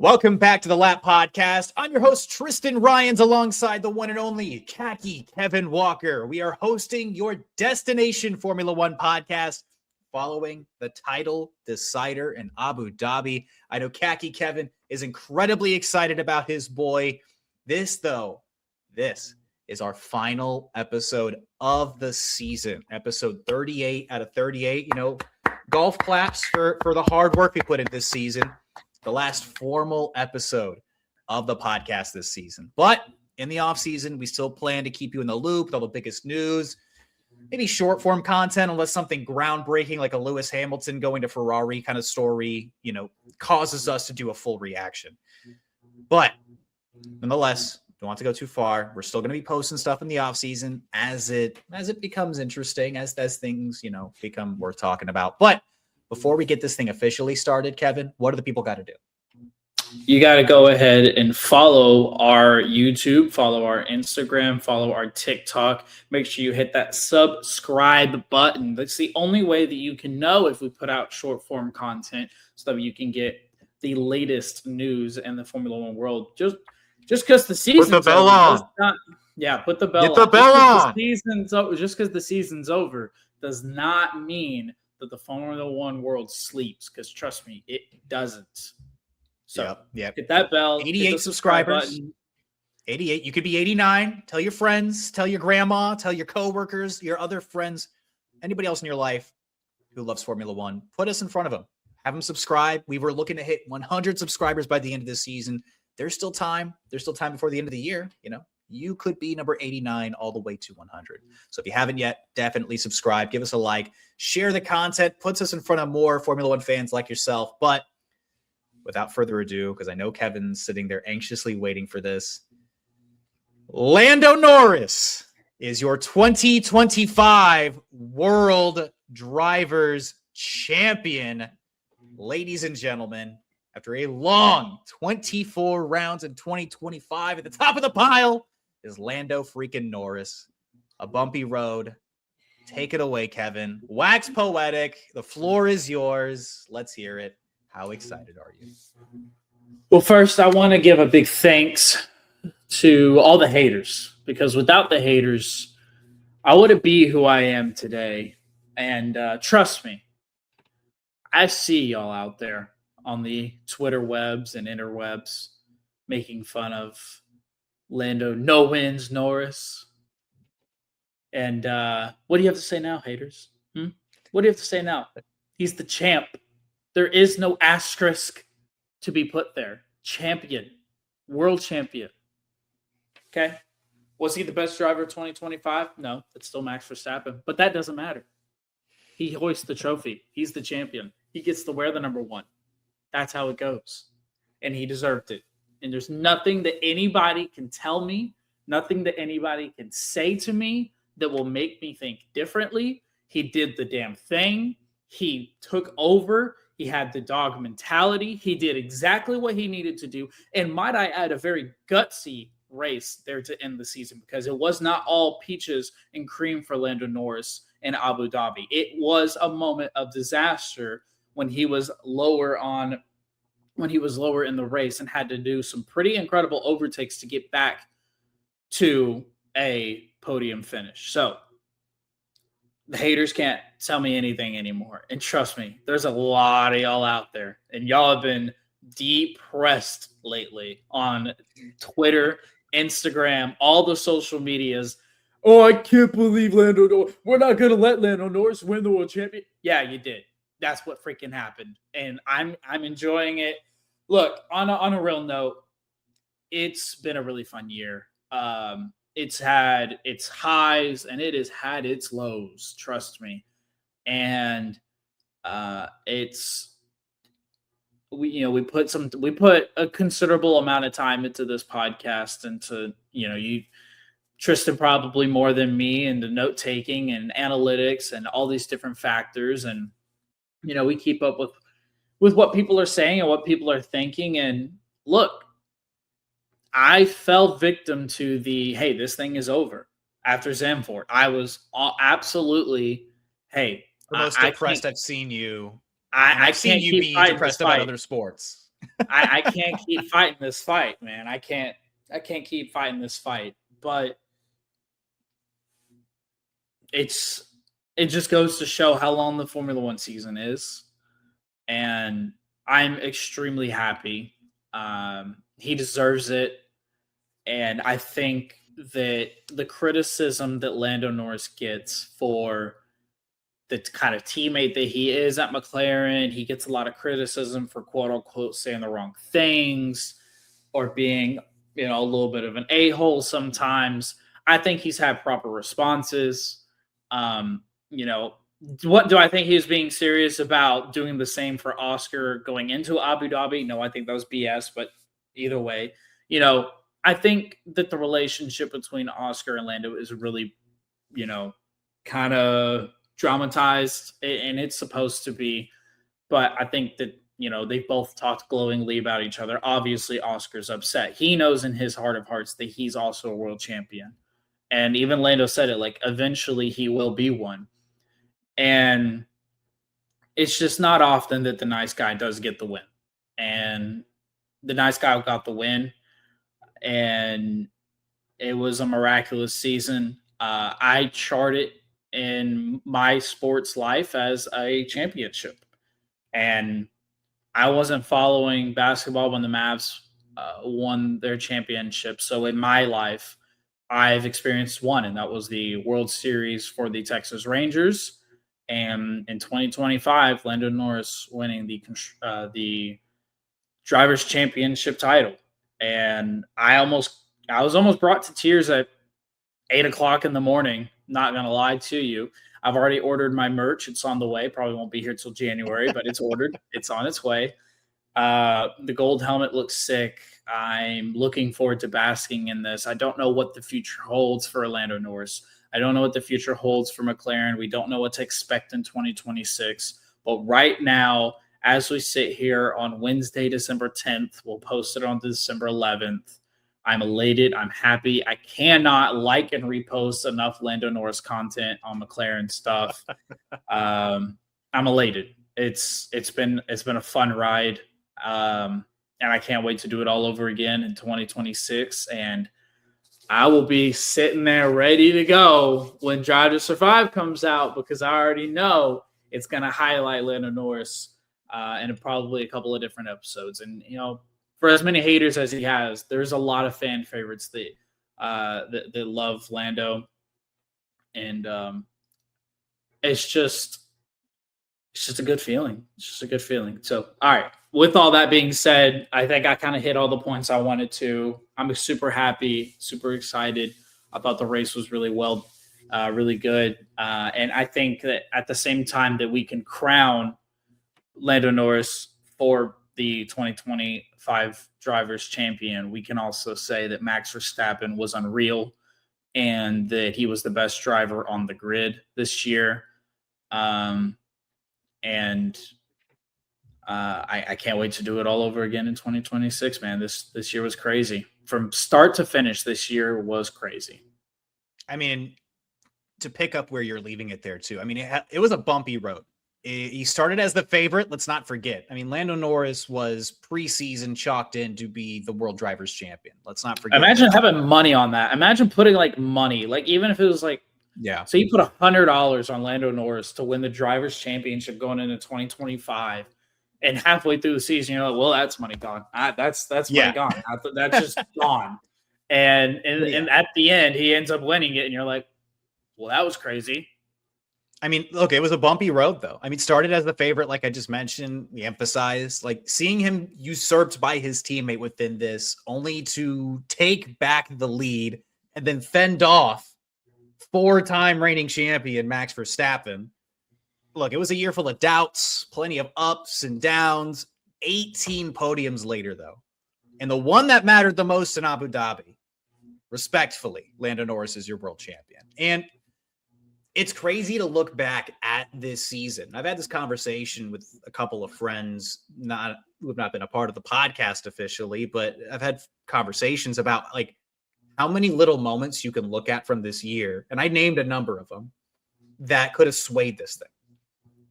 Welcome back to the Lap Podcast. I'm your host, Tristan Rines, alongside the one and only Khaki Kevin Walker. We are hosting your Destination Formula One podcast following the title decider in Abu Dhabi. I know Khaki Kevin is incredibly excited about his boy. This is our final episode of the season, episode 38 out of 38. You know, golf claps for the hard work we put in this season. The last formal episode of the podcast this season. But in the off season, we still plan to keep you in the loop with all the biggest news, maybe short form content, unless something groundbreaking like a Lewis Hamilton going to Ferrari kind of story, causes us to do a full reaction. But nonetheless, don't want to go too far. We're still going to be posting stuff in the off season as it becomes interesting, as things, become worth talking about. But before we get this thing officially started, Kevin, what do the people got to do? You got to go ahead and follow our YouTube, follow our Instagram, follow our TikTok. Make sure you hit that subscribe button. That's the only way that you can know if we put out short form content so that you can get the latest news in the Formula One world. Just because the season's put the bell on. Put the bell on. Get the bell on. Just because the season's over does not mean that the Formula One world sleeps, because trust me, it doesn't. So yep. Hit that bell. 88 subscribers. 88. You could be 89. Tell your friends, tell your grandma, tell your coworkers, your other friends, anybody else in your life who loves Formula One. Put us in front of them. Have them subscribe. We were looking to hit 100 subscribers by the end of this season. There's still time. There's still time before the end of the year. You could be number 89 all the way to 100. So if you haven't yet, definitely subscribe. Give us a like. Share the content. Puts us in front of more Formula One fans like yourself. But without further ado, because I know Kevin's sitting there anxiously waiting for this, Lando Norris is your 2025 World Drivers Champion. Ladies and gentlemen, after a long 24 rounds in 2025, at the top of the pile is Lando freaking Norris. A bumpy road. Take it away, Kevin. Wax poetic. The floor is yours. Let's hear it. How excited are you? Well, first, I want to give a big thanks to all the haters, because without the haters, I wouldn't be who I am today. And trust me, I see y'all out there on the Twitter webs and interwebs making fun of Lando no wins Norris. And what do you have to say now, haters? What do you have to say now? He's the champ. There is no asterisk to be put there. Champion. World champion. Okay? Was he the best driver of 2025? No, it's still Max Verstappen. But that doesn't matter. He hoists the trophy. He's the champion. He gets to wear the number one. That's how it goes. And he deserved it. And there's nothing that anybody can tell me, nothing that anybody can say to me that will make me think differently. He did the damn thing. He took over. He had the dog mentality. He did exactly what he needed to do. And might I add, a very gutsy race there to end the season, because it was not all peaches and cream for Lando Norris in Abu Dhabi. It was a moment of disaster when he was lower in the race and had to do some pretty incredible overtakes to get back to a podium finish. So the haters can't tell me anything anymore. And trust me, there's a lot of y'all out there, and y'all have been depressed lately on Twitter, Instagram, all the social medias. Oh, I can't believe Lando Norris. We're not going to let Lando Norris win the world champion. Yeah, you did. That's what freaking happened. And I'm enjoying it. Look, on a real note, it's been a really fun year. It's had its highs and it has had its lows, trust me. And we put a considerable amount of time into this podcast, into Tristan probably more than me, into note taking and analytics and all these different factors. And we keep up with what people are saying and what people are thinking. And look, I fell victim to the, hey, this thing is over after Zandvoort. I was absolutely, hey, the most depressed I've seen you. I've seen you be depressed about other sports. I can't keep fighting this fight, man. I can't keep fighting this fight. But it just goes to show how long the Formula One season is. And I'm extremely happy. He deserves it. And I think that the criticism that Lando Norris gets for the kind of teammate that he is at McLaren, he gets a lot of criticism for quote unquote saying the wrong things or being, a little bit of an a-hole sometimes. I think he's had proper responses. What do I think he was being serious about doing the same for Oscar going into Abu Dhabi? No, I think that was BS, but either way, I think that the relationship between Oscar and Lando is really, kind of dramatized, and it's supposed to be. But I think that, they've both talked glowingly about each other. Obviously, Oscar's upset. He knows in his heart of hearts that he's also a world champion. And even Lando said it, like, eventually he will be one. And it's just not often that the nice guy does get the win. And the nice guy got the win. And it was a miraculous season. I chart it in my sports life as a championship. And I wasn't following basketball when the Mavs won their championship. So in my life, I've experienced one, and that was the World Series for the Texas Rangers. And in 2025, Lando Norris winning the Drivers' Championship title. And I was almost brought to tears at 8:00 in the morning. Not going to lie to you. I've already ordered my merch. It's on the way. Probably won't be here till January, but it's ordered. It's on its way. The gold helmet looks sick. I'm looking forward to basking in this. I don't know what the future holds for Lando Norris. I don't know what the future holds for McLaren. We don't know what to expect in 2026. But right now, as we sit here on Wednesday, December 10th, we'll post it on December 11th. I'm elated. I'm happy. I cannot like and repost enough Lando Norris content on McLaren stuff. I'm elated. It's been a fun ride. And I can't wait to do it all over again in 2026. And I will be sitting there ready to go when Drive to Survive comes out, because I already know it's going to highlight Lando Norris in probably a couple of different episodes. And, for as many haters as he has, there's a lot of fan favorites that love Lando. And it's just a good feeling. It's just a good feeling. So, all right. With all that being said, I think I kind of hit all the points I wanted to. I'm super happy, super excited. I thought the race was really good. And I think that at the same time that we can crown Lando Norris for the 2025 Drivers' Champion, we can also say that Max Verstappen was unreal and that he was the best driver on the grid this year. I can't wait to do it all over again in 2026, man. This year was crazy. From start to finish, this year was crazy. I mean, to pick up where you're leaving it there too. I mean, it was a bumpy road. He started as the favorite. Let's not forget. I mean, Lando Norris was preseason chalked in to be the World Drivers' Champion. Let's not forget. Imagine having money on that. Imagine putting money, even if it was yeah. So you put $100 on Lando Norris to win the Drivers' Championship going into 2025, and halfway through the season, you're like, well, that's money gone. That's money gone. That's just gone. And at the end, he ends up winning it, and you're like, well, that was crazy. I mean, look, it was a bumpy road, though. I mean, started as the favorite, like I just mentioned. We emphasized, seeing him usurped by his teammate within this, only to take back the lead and then fend off four-time reigning champion Max Verstappen. Look, it was a year full of doubts, plenty of ups and downs, 18 podiums later, though. And the one that mattered the most in Abu Dhabi, respectfully, Lando Norris is your world champion. And it's crazy to look back at this season. I've had this conversation with a couple of friends, who have not been a part of the podcast officially, but I've had conversations about how many little moments you can look at from this year. And I named a number of them that could have swayed this thing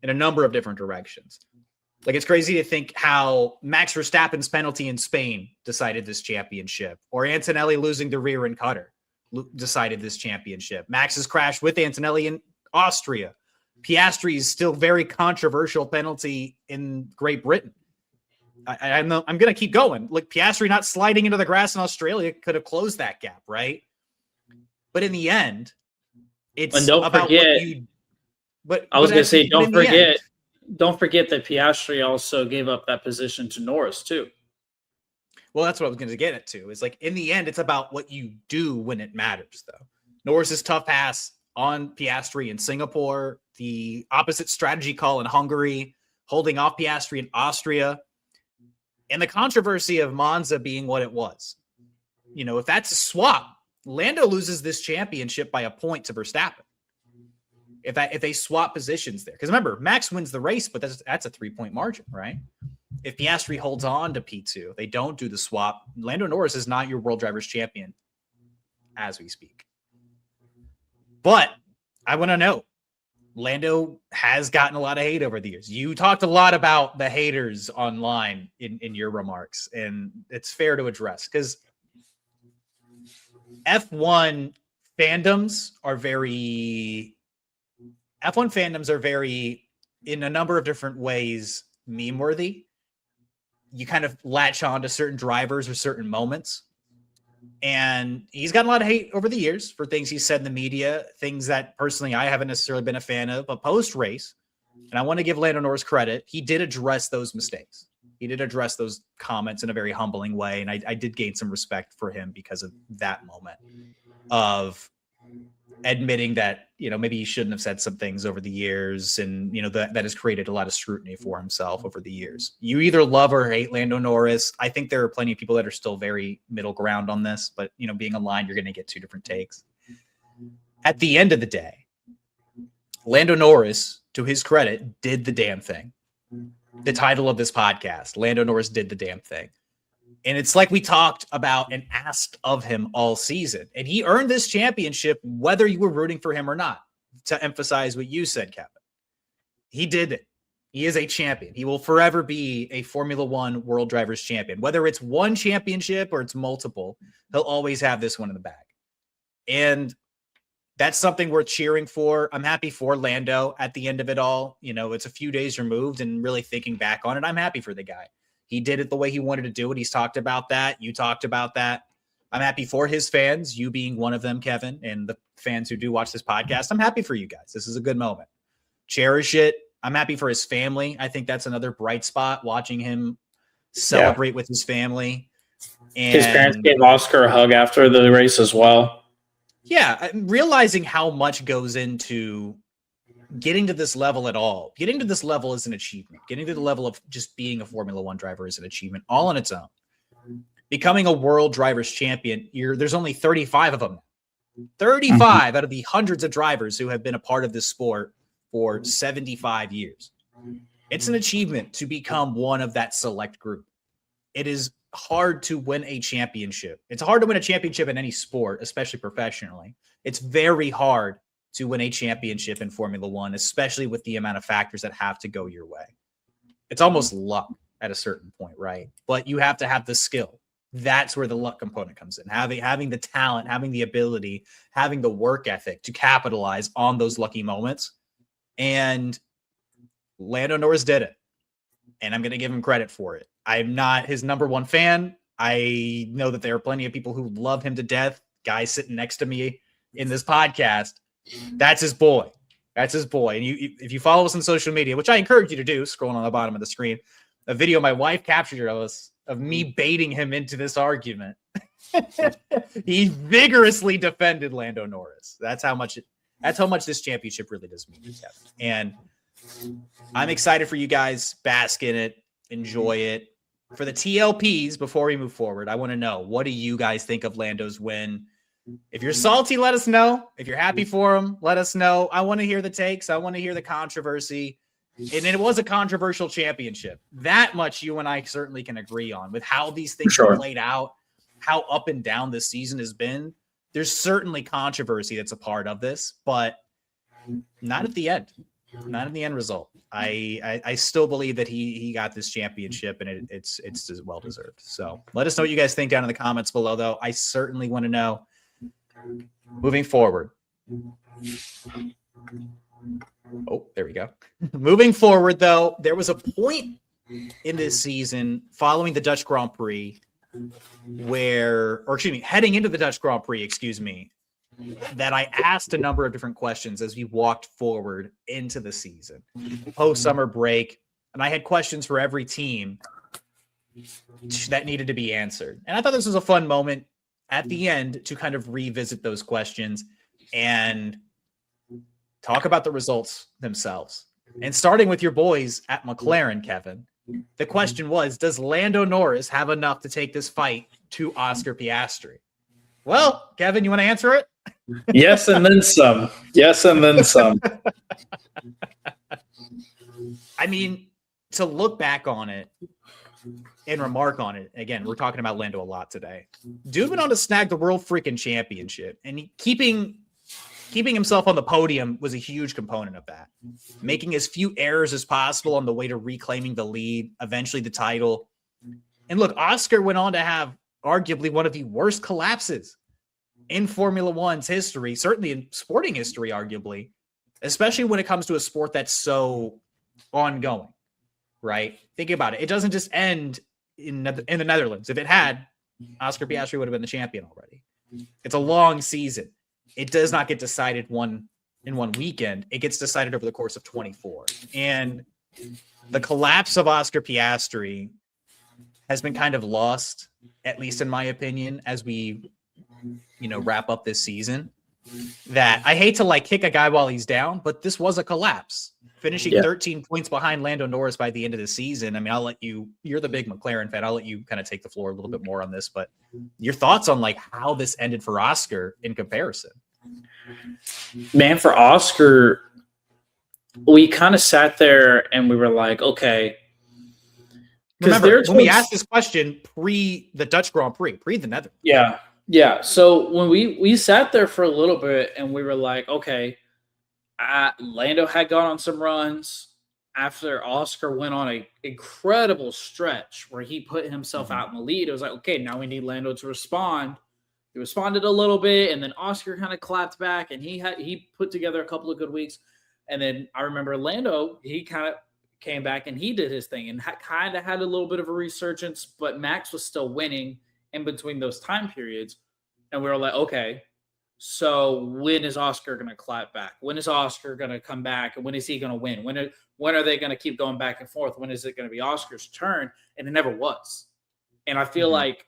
in a number of different directions. Like, it's crazy to think how Max Verstappen's penalty in Spain decided this championship, or Antonelli losing the rear in Qatar decided this championship. Max's crash with Antonelli in Austria. Piastri's still very controversial penalty in Great Britain. I'm going to keep going. Like, Piastri not sliding into the grass in Australia could have closed that gap, right? But in the end, it's about what you. But I was going to say, don't forget that Piastri also gave up that position to Norris too. Well, that's what I was going to get to. Is like, in the end, it's about what you do when it matters, though. Norris's tough pass on Piastri in Singapore, the opposite strategy call in Hungary, holding off Piastri in Austria, and the controversy of Monza being what it was. You know, if that's a swap, Lando loses this championship by a point to Verstappen. If they swap positions there. Because remember, Max wins the race, but that's a 3-point margin, right? If Piastri holds on to P2, they don't do the swap, Lando Norris is not your World Drivers' Champion as we speak. But I want to know, Lando has gotten a lot of hate over the years. You talked a lot about the haters online in your remarks, and it's fair to address because F1 fandoms are very, in a number of different ways, meme worthy. You kind of latch on to certain drivers or certain moments. And he's gotten a lot of hate over the years for things he said in the media, things that personally I haven't necessarily been a fan of, but post-race, and I want to give Lando Norris credit, he did address those mistakes. He did address those comments in a very humbling way, and I did gain some respect for him because of that moment of admitting that, you know, maybe he shouldn't have said some things over the years, and, you know, that has created a lot of scrutiny for himself over the years. You either love or hate Lando Norris. I think there are plenty of people that are still very middle ground on this, but, you know, being aligned, you're going to get two different takes. At the end of the day, Lando Norris, to his credit, did the damn thing. The title of this podcast, Lando Norris did the damn thing. And it's like we talked about and asked of him all season. And he earned this championship, whether you were rooting for him or not, to emphasize what you said, Kevin. He did it. He is a champion. He will forever be a Formula One World Drivers Champion. Whether it's one championship or it's multiple, he'll always have this one in the bag. And that's something worth cheering for. I'm happy for Lando at the end of it all. You know, it's a few days removed, and really thinking back on it, I'm happy for the guy. He did it the way he wanted to do it. He's talked about that. You talked about that. I'm happy for his fans, you being one of them, Kevin, and the fans who do watch this podcast. I'm happy for you guys. This is a good moment. Cherish it. I'm happy for his family. I think that's another bright spot, watching him celebrate with his family. And his parents gave Oscar a hug after the race as well. Yeah, realizing how much goes into getting to this level at all. Getting to this level is an achievement. Getting to the level of just being a Formula One driver is an achievement all on its own. Becoming a World Drivers Champion, there's only 35 of them. 35 out of the hundreds of drivers who have been a part of this sport for 75 years. It's an achievement to become one of that select group. It is hard to win a championship. It's hard to win a championship in any sport, especially professionally. It's very hard to win a championship in Formula One, especially with the amount of factors that have to go your way. It's almost luck at a certain point, right? But you have to have the skill. That's where the luck component comes in. Having the talent, having the ability, having the work ethic to capitalize on those lucky moments. And Lando Norris did it. And I'm going to give him credit for it. I'm not his number one fan. I know that there are plenty of people who love him to death. Guy sitting next to me in this podcast, that's his boy. That's his boy. And if you follow us on social media, which I encourage you to do, scrolling on the bottom of the screen, a video my wife captured of us, of me baiting him into this argument. He vigorously defended Lando Norris. That's how much this championship really does mean to Kevin. And I'm excited for you guys. Bask in it. Enjoy it. For the TLPs, before we move forward, I want to know, what do you guys think of Lando's win? If you're salty, let us know. If you're happy for him, let us know. I want to hear the takes. I want to hear the controversy. And it was a controversial championship. That much you and I certainly can agree on, with how these things have played out, how up and down this season has been. There's certainly controversy that's a part of this, but not at the end. Not in the end result. I still believe that he got this championship, and it's well deserved. So let us know what you guys think down in the comments below, though. I certainly want to know moving forward. Oh, there we go. Moving forward, though, there was a point in this season following the Dutch Grand Prix heading into the Dutch Grand Prix, that I asked a number of different questions as we walked forward into the season, post-summer break, and I had questions for every team that needed to be answered. And I thought this was a fun moment at the end to kind of revisit those questions and talk about the results themselves. And starting with your boys at McLaren, Kevin, the question was, does Lando Norris have enough to take this fight to Oscar Piastri? Well, Kevin, you want to answer it? Yes, and then some. Yes, and then some. I mean, to look back on it and remark on it, again, we're talking about Lando a lot today. Dude went on to snag the world freaking championship, and keeping himself on the podium was a huge component of that. Making as few errors as possible on the way to reclaiming the lead, eventually the title. And look, Oscar went on to have arguably one of the worst collapses in Formula One's history, certainly in sporting history, arguably, especially when it comes to a sport that's so ongoing, right? Think about it. It doesn't just end in the Netherlands. If it had, Oscar Piastri would have been the champion already. It's a long season. It does not get decided in one weekend. It gets decided over the course of 24. And the collapse of Oscar Piastri has been kind of lost, at least in my opinion, as we wrap up this season. That I hate to kick a guy while he's down, but this was a collapse. Finishing 13 points behind Lando Norris by the end of the season. I mean, I'll let you're the big McLaren fan. I'll let you kind of take the floor a little bit more on this, but your thoughts on how this ended for Oscar in comparison. Man, for Oscar, we kind of sat there and we were like, okay. Remember, when we asked this question pre the Dutch Grand Prix, pre the Netherlands. Yeah. So when we sat there for a little bit and we were like, okay, Lando had gone on some runs after Oscar went on an incredible stretch where he put himself out in the lead. It was like, okay, now we need Lando to respond. He responded a little bit, and then Oscar kind of clapped back, and he put together a couple of good weeks. And then I remember Lando, he kind of came back and he did his thing and kind of had a little bit of a resurgence, but Max was still winning in between those time periods. And we were like, okay, so when is Oscar going to clap back? When is Oscar going to come back? And when is he going to win? When are they going to keep going back and forth? When is it going to be Oscar's turn? And it never was. And I feel like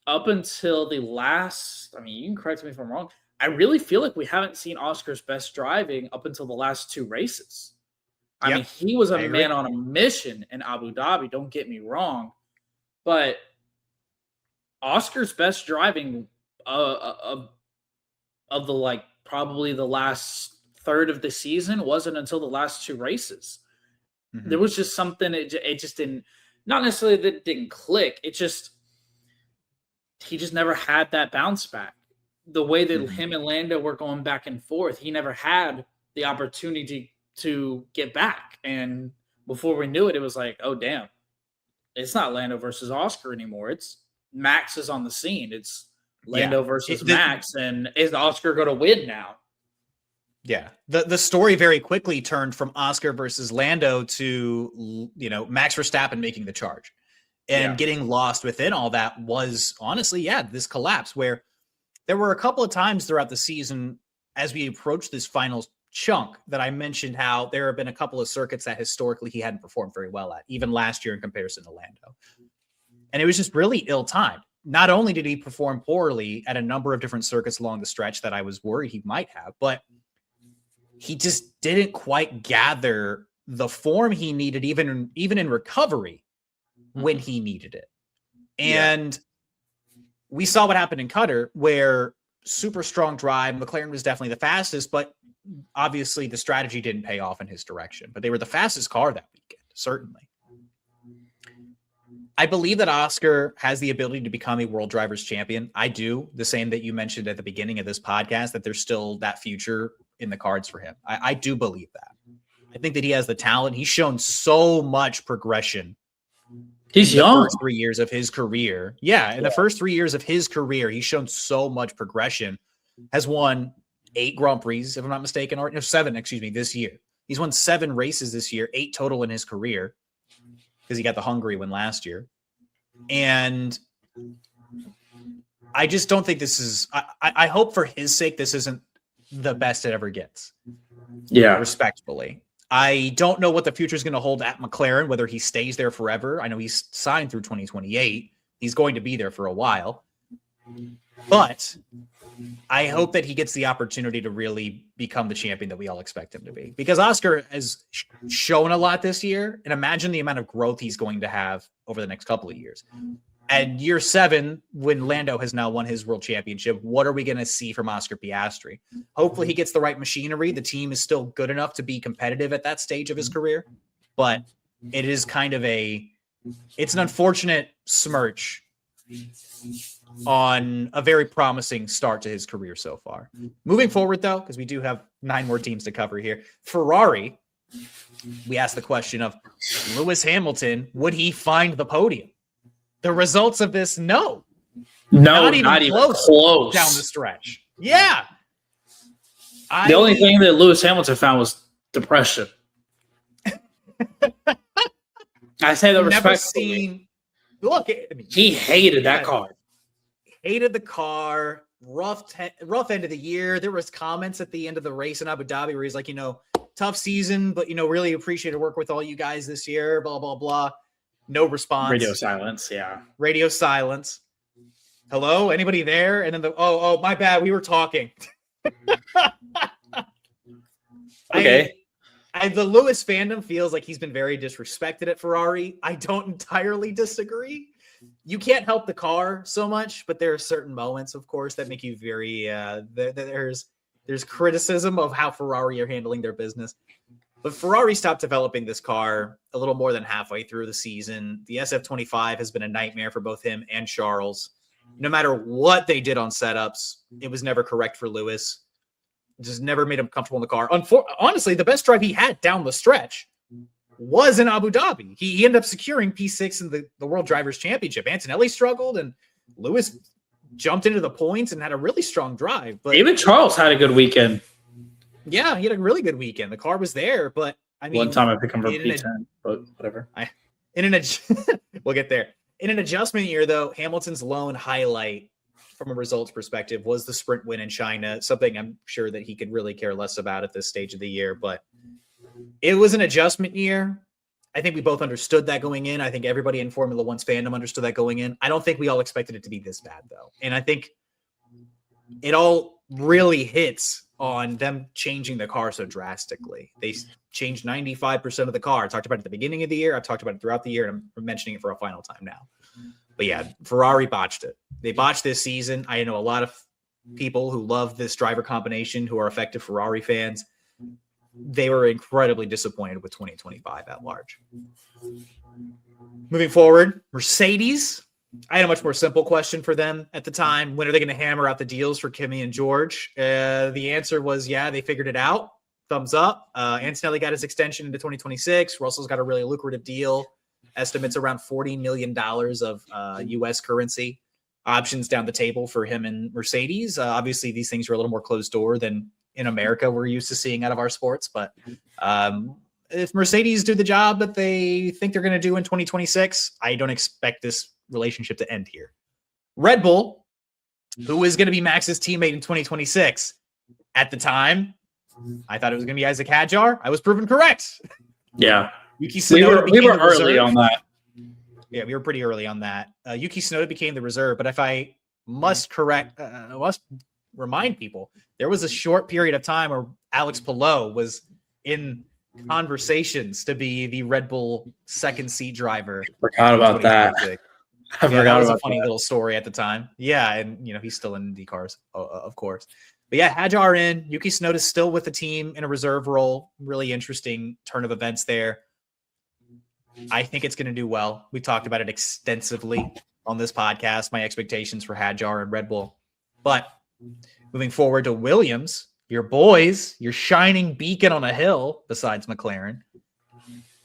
up until the last, I mean, you can correct me if I'm wrong, I really feel like we haven't seen Oscar's best driving up until the last two races. I mean, he was a man on a mission in Abu Dhabi, don't get me wrong. But Oscar's best driving of the probably the last third of the season wasn't until the last two races. There was just something, it just didn't, not necessarily that it didn't click. He just never had that bounce back. The way that him and Lando were going back and forth, he never had the opportunity to get back. And before we knew it, it was like, oh, damn, it's not Lando versus Oscar anymore. It's Max is on the scene. It's Lando versus Max. And is Oscar going to win now? Yeah. The story very quickly turned from Oscar versus Lando to, Max Verstappen making the charge. And getting lost within all that was honestly, this collapse where there were a couple of times throughout the season as we approached this final chunk that I mentioned how there have been a couple of circuits that historically he hadn't performed very well at, even last year in comparison to Lando. And it was just really ill-timed. Not only did he perform poorly at a number of different circuits along the stretch that I was worried he might have, but he just didn't quite gather the form he needed, even in recovery when he needed it. And we saw what happened in Qatar, where super strong drive, McLaren was definitely the fastest, but obviously the strategy didn't pay off in his direction. But they were the fastest car that weekend, certainly. I believe that Oscar has the ability to become a World Drivers' Champion. I do. The same that you mentioned at the beginning of this podcast, that there's still that future in the cards for him. I do believe that. I think that he has the talent. He's shown so much progression. He's in the young. first 3 years of his career. Yeah, in the first 3 years of his career, he's shown so much progression. Has won 8 Grand Prix, if I'm not mistaken, or no, 7, excuse me, this year. He's won 7 races this year, 8 total in his career, because he got the Hungary win last year. And I just don't think this is, I hope for his sake, this isn't the best it ever gets. Yeah. Respectfully. I don't know what the future is going to hold at McLaren, whether he stays there forever. I know he's signed through 2028. He's going to be there for a while. But I hope that he gets the opportunity to really become the champion that we all expect him to be. Because Oscar has shown a lot this year, and imagine the amount of growth he's going to have over the next couple of years. And year 7, when Lando has now won his world championship, what are we going to see from Oscar Piastri? Hopefully he gets the right machinery. The team is still good enough to be competitive at that stage of his career, but it is kind of it's an unfortunate smirch on a very promising start to his career so far. Moving forward though, because we do have 9 more teams to cover here. Ferrari, we asked the question of Lewis Hamilton, would he find the podium? The results of this, no. Not even close down the stretch. Yeah. The only thing that Lewis Hamilton found was depression. I say that respectfully. Look, he hated that car. Hated the car. Rough end of the year. There was comments at the end of the race in Abu Dhabi where he's like, tough season, but, really appreciate to work with all you guys this year, blah, blah, blah. No response. Radio silence, yeah. Radio silence. Hello? Anybody there? And then oh, my bad. We were talking. Okay. The Lewis fandom feels like he's been very disrespected at Ferrari. I don't entirely disagree. You can't help the car so much, but there are certain moments, of course, that make you very there's criticism of how Ferrari are handling their business. But Ferrari stopped developing this car a little more than halfway through the season. The SF25 has been a nightmare for both him and Charles. No matter what they did on setups, it was never correct for Lewis. Just never made him comfortable in the car. Honestly, the best drive he had down the stretch was in Abu Dhabi. He ended up securing P6 in the World Drivers' Championship. Antonelli struggled, and Lewis jumped into the points and had a really strong drive. But even Charles had a good weekend. Yeah, he had a really good weekend. The car was there, but I mean, one time I picked him for P10, but whatever. We'll get there. In an adjustment year, though, Hamilton's lone highlight from a results perspective was the sprint win in China, something I'm sure that he could really care less about at this stage of the year. But it was an adjustment year. I think we both understood that going in. I think everybody in Formula One's fandom understood that going in. I don't think we all expected it to be this bad, though. And I think it all really hits on them changing the car so drastically. They changed 95% of the car. I talked about it at the beginning of the year. I've talked about it throughout the year, and I'm mentioning it for a final time now. But yeah, Ferrari botched it. They botched this season. I know a lot of people who love this driver combination who are effective Ferrari fans. They were incredibly disappointed with 2025 at large. Moving forward, Mercedes. I had a much more simple question for them at the time. When are they going to hammer out the deals for Kimi and George? The answer was, yeah, they figured it out. Thumbs up. Antonelli got his extension into 2026. Russell's got a really lucrative deal. Estimates around $40 million of U.S. currency. Options down the table for him and Mercedes. Obviously, these things are a little more closed door than in America we're used to seeing out of our sports. But if Mercedes do the job that they think they're going to do in 2026, I don't expect this relationship to end here. Red Bull, who is going to be Max's teammate in 2026, at the time, I thought it was going to be Isaac Hadjar. I was proven correct. Yeah. Yuki Tsunoda we were early on that. Yeah, we were pretty early on that. Yuki Tsunoda became the reserve, but if I must remind people, there was a short period of time where Alex Palou was in conversations to be the Red Bull second seat driver. Forgot about that. That was a funny little story at the time. Yeah, and he's still in the cars, of course. But yeah, Hadjar in. Yuki Tsunoda's still with the team in a reserve role. Really interesting turn of events there. I think it's going to do well. We talked about it extensively on this podcast, my expectations for Hadjar and Red Bull. But moving forward to Williams, your boys, your shining beacon on a hill besides McLaren.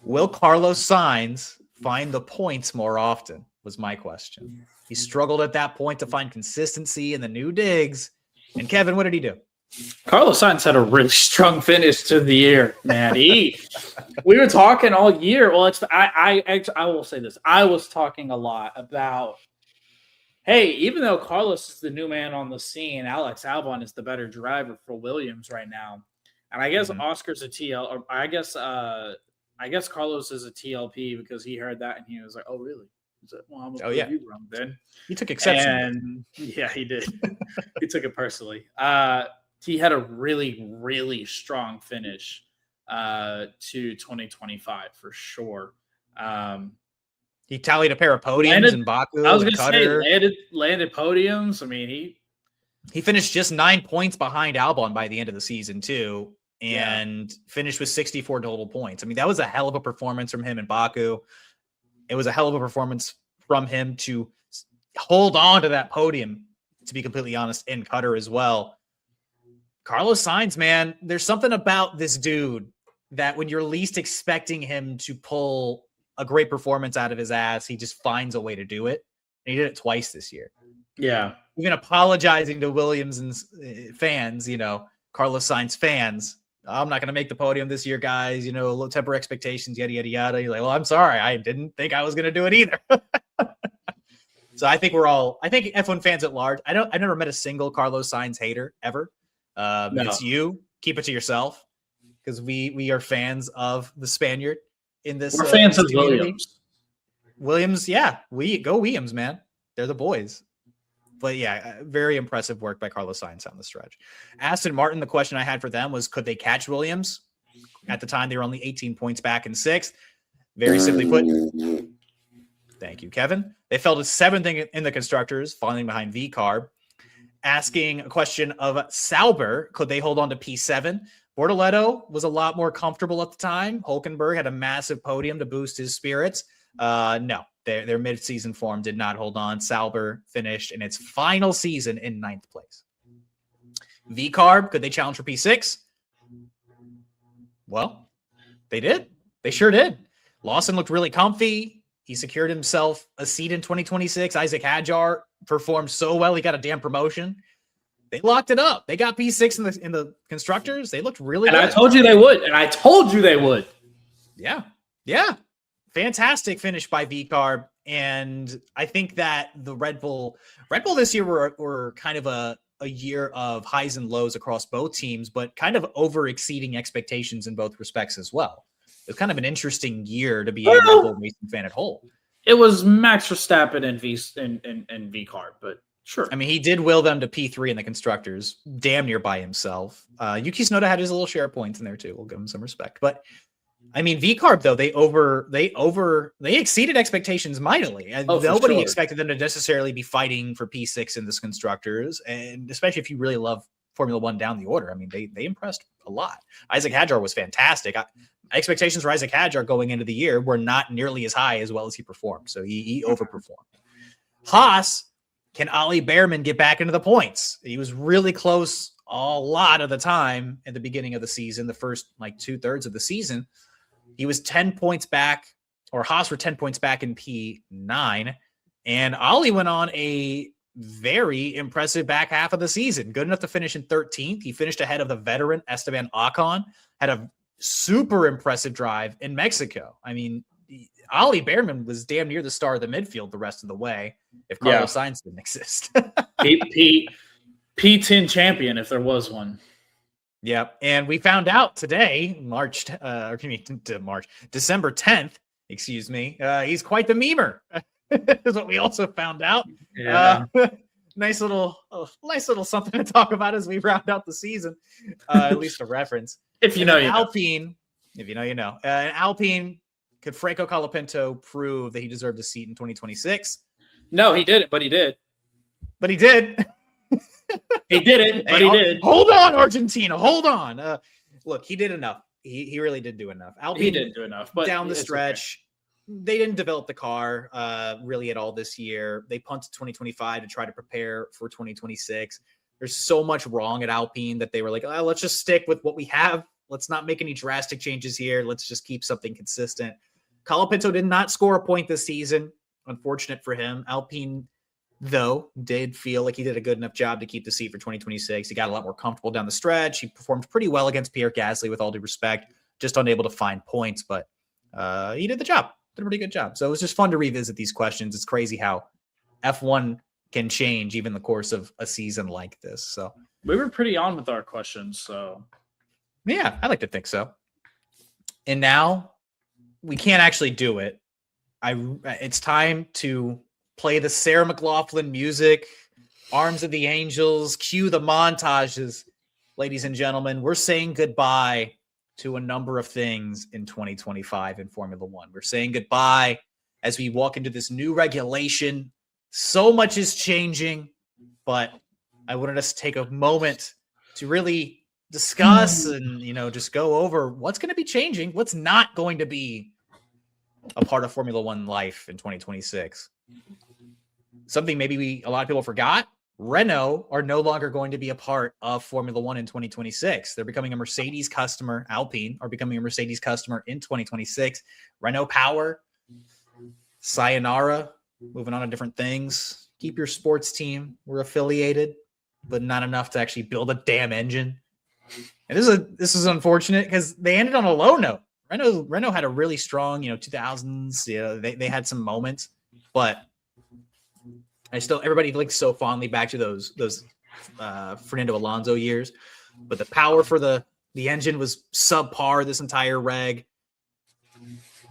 Will Carlos Sainz find the points more often? Was my question. He struggled at that point to find consistency in the new digs. And Kevin, what did he do? Carlos Sainz had a really strong finish to the year, man. We were talking all year. Well, I will say this. I was talking a lot about, hey, even though Carlos is the new man on the scene, Alex Albon is the better driver for Williams right now. And I guess Oscar's a TL, or I guess Carlos is a TLP because he heard that and he was like, "Oh, really?" He said, "Well, I'm gonna you wrong then." He took exception. And yeah, he did. He took it personally. He had a really, really strong finish to 2025 for sure. He tallied a pair of podiums in Baku. I was going to say landed podiums. I mean, he finished just 9 points behind Albon by the end of the season too, and finished with 64 total points. I mean, that was a hell of a performance from him in Baku. It was a hell of a performance from him to hold on to that podium, to be completely honest, in Qatar as well. Carlos Sainz, man, there's something about this dude that when you're least expecting him to pull a great performance out of his ass, he just finds a way to do it. And he did it twice this year. Yeah. Even apologizing to Williams and fans, Carlos Sainz fans. I'm not going to make the podium this year, guys. Low temper expectations, yada, yada, yada. You're like, well, I'm sorry. I didn't think I was going to do it either. So I think F1 fans at large, I never met a single Carlos Sainz hater ever. No. It's you. Keep it to yourself, because we are fans of the Spaniard in this. We're fans of Williams. Williams, yeah. We go Williams, man. They're the boys. But yeah, very impressive work by Carlos Sainz on the stretch. Aston Martin, the question I had for them was, could they catch Williams? At the time, they were only 18 points back in sixth. Very simply put, thank you, Kevin. They fell to seventh in the constructors, falling behind V-Carb. Asking a question of Sauber, could they hold on to P7? Bortoletto was a lot more comfortable at the time. Hulkenberg had a massive podium to boost his spirits. No, their mid-season form did not hold on. Sauber finished in its final season in 9th place. V-Carb, could they challenge for P6? Well, they did. They sure did. Lawson looked really comfy. He secured himself a seat in 2026. Isaac Hadjar performed so well, he got a damn promotion. They locked it up. They got P6 in the constructors. They looked really good. I told you they would. Yeah. Fantastic finish by V-Carb. And I think that the Red Bull this year were kind of a year of highs and lows across both teams, but kind of over exceeding expectations in both respects as well. It was kind of an interesting year to be a Red Bull racing fan at whole. It was Max Verstappen and V-Carb, but sure. I mean, he did will them to P3 in the constructors, damn near by himself. Yuki Tsunoda had his little share of points in there too. We'll give him some respect. But I mean, V-Carb though, they exceeded expectations mightily. And nobody expected them to necessarily be fighting for P6 in this constructors, and especially if you really love Formula One down the order. I mean, they impressed a lot. Isaac Hadjar was fantastic. Expectations for Isaac Hadjar going into the year were not nearly as high as well as he performed. So he overperformed. Haas, can Ollie Behrman get back into the points? He was really close a lot of the time at the beginning of the season, the first 2/3 of the season. He was 10 points back, or Haas were 10 points back in P9. And Ollie went on a very impressive back half of the season. Good enough to finish in 13th. He finished ahead of the veteran Esteban Ocon, had a super impressive drive in Mexico. I mean, Ollie Behrman was damn near the star of the midfield the rest of the way if Carlos Sainz didn't exist. P10 champion, if there was one. Yep. And we found out today, December 10th, excuse me. He's quite the memer. Is what we also found out. Yeah. Nice little something to talk about as we round out the season. At least a reference. If you know, Alpine, if you know, you know. Alpine, could Franco Colapinto prove that he deserved a seat in 2026? No, he didn't, but he did. But he did. He didn't, but he did. Hold on, Argentina. Hold on. Look, he did enough. He really did do enough. Alpine, he didn't do enough, but down the stretch, they didn't develop the car really at all this year. They punted 2025 to try to prepare for 2026. there's so much wrong at Alpine that they were like, oh, let's just stick with what we have. Let's not make any drastic changes here. Let's just keep something consistent. Colapinto did not score a point this season. Unfortunate for him. Alpine, though, did feel like he did a good enough job to keep the seat for 2026. He got a lot more comfortable down the stretch. He performed pretty well against Pierre Gasly, with all due respect, just unable to find points, but he did the job. Did a pretty good job. So it was just fun to revisit these questions. It's crazy how F1 can change even the course of a season like this. So we were pretty on with our questions. So yeah, I like to think so. And now we can't actually do it. It's time to play the Sarah McLachlan music, Arms of the Angels, cue the montages. Ladies and gentlemen, we're saying goodbye to a number of things in 2025 in Formula One. We're saying goodbye as we walk into this new regulation. So much is changing, but I wanted us to take a moment to really discuss and, just go over what's going to be changing, what's not going to be a part of Formula One life in 2026. Something maybe a lot of people forgot. Renault are no longer going to be a part of Formula One in 2026. They're becoming a Mercedes customer. Alpine are becoming a Mercedes customer in 2026. Renault Power, sayonara, moving on to different things. Keep your sports team. We're affiliated, but not enough to actually build a damn engine. And this is unfortunate because they ended on a low note. Renault had a really strong, 2000s. They had some moments, but everybody looks so fondly back to those Fernando Alonso years, but the power for the engine was subpar this entire reg.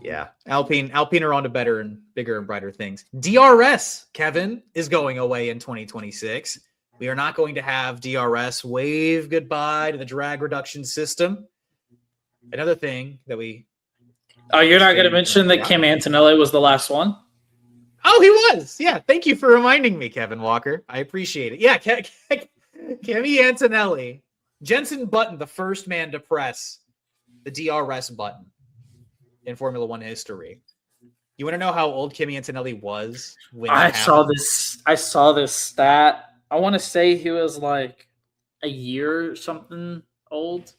Yeah, Alpine are on to better and bigger and brighter things. DRS, Kevin, is going away in 2026. We are not going to have DRS. Wave goodbye to the drag reduction system. Another thing that we... Oh, you're not going to mention that Kim Antonelli was the last one? Oh, he was. Yeah, thank you for reminding me, Kevin Walker. I appreciate it. Yeah, Kimi Antonelli. Jenson Button, the first man to press the DRS button in Formula One history. You want to know how old Kimi Antonelli was when I saw this stat. I want to say he was like a year or something old.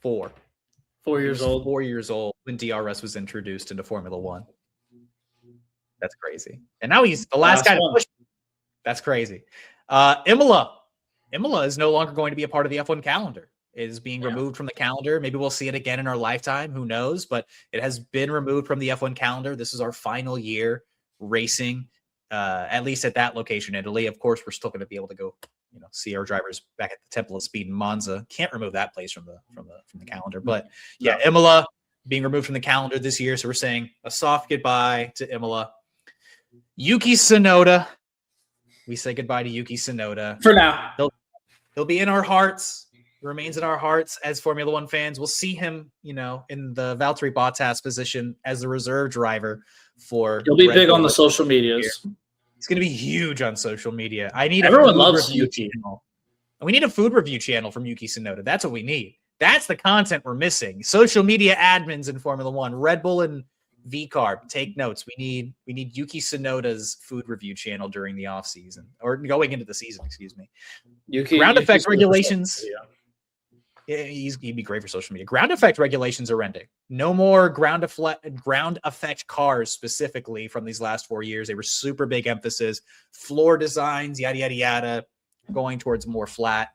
4 years old. 4 years old when DRS was introduced into Formula One. That's crazy. And now he's the last guy to push. That's crazy. Imola is no longer going to be a part of the F1 calendar. It is being removed from the calendar. Maybe we'll see it again in our lifetime. Who knows? But it has been removed from the F1 calendar. This is our final year racing, at least at that location in Italy. Of course, we're still going to be able to go, see our drivers back at the Temple of Speed in Monza. Can't remove that place from the calendar. But yeah, Imola being removed from the calendar this year. So we're saying a soft goodbye to Imola. Yuki Tsunoda. We say goodbye to Yuki Tsunoda. For now. He'll be in our hearts. Remains in our hearts as Formula One fans. We'll see him, in the Valtteri Bottas position as the reserve driver for. He'll be big on the social medias. He's going to be huge on social media. Everyone loves Yuki. We need a food review channel from Yuki Tsunoda. That's what we need. That's the content we're missing. Social media admins in Formula One, Red Bull and VCarb, take notes. We need Yuki Tsunoda's food review channel during the off season or going into the season. Excuse me. Ground effect regulations. Yeah, he'd be great for social media. Ground effect regulations are ending. No more ground effect cars specifically from these last 4 years. They were super big emphasis. Floor designs, yada yada yada, going towards more flat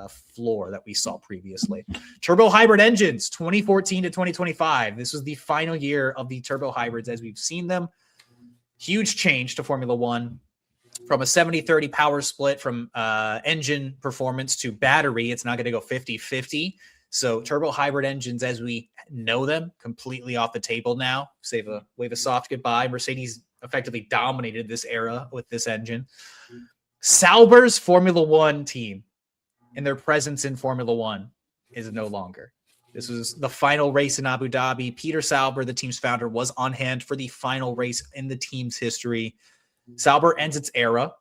floor that we saw previously. Turbo hybrid engines, 2014 to 2025. This was the final year of the turbo hybrids as we've seen them. Huge change to Formula One from a 70-30 power split from engine performance to battery. It's not going to go 50-50. So turbo hybrid engines as we know them completely off the table now. Wave a soft goodbye. Mercedes effectively dominated this era with this engine. Sauber's Formula One team and their presence in Formula One is no longer. This was the final race in Abu Dhabi. Peter Sauber, the team's founder, was on hand for the final race in the team's history. Sauber ends its era,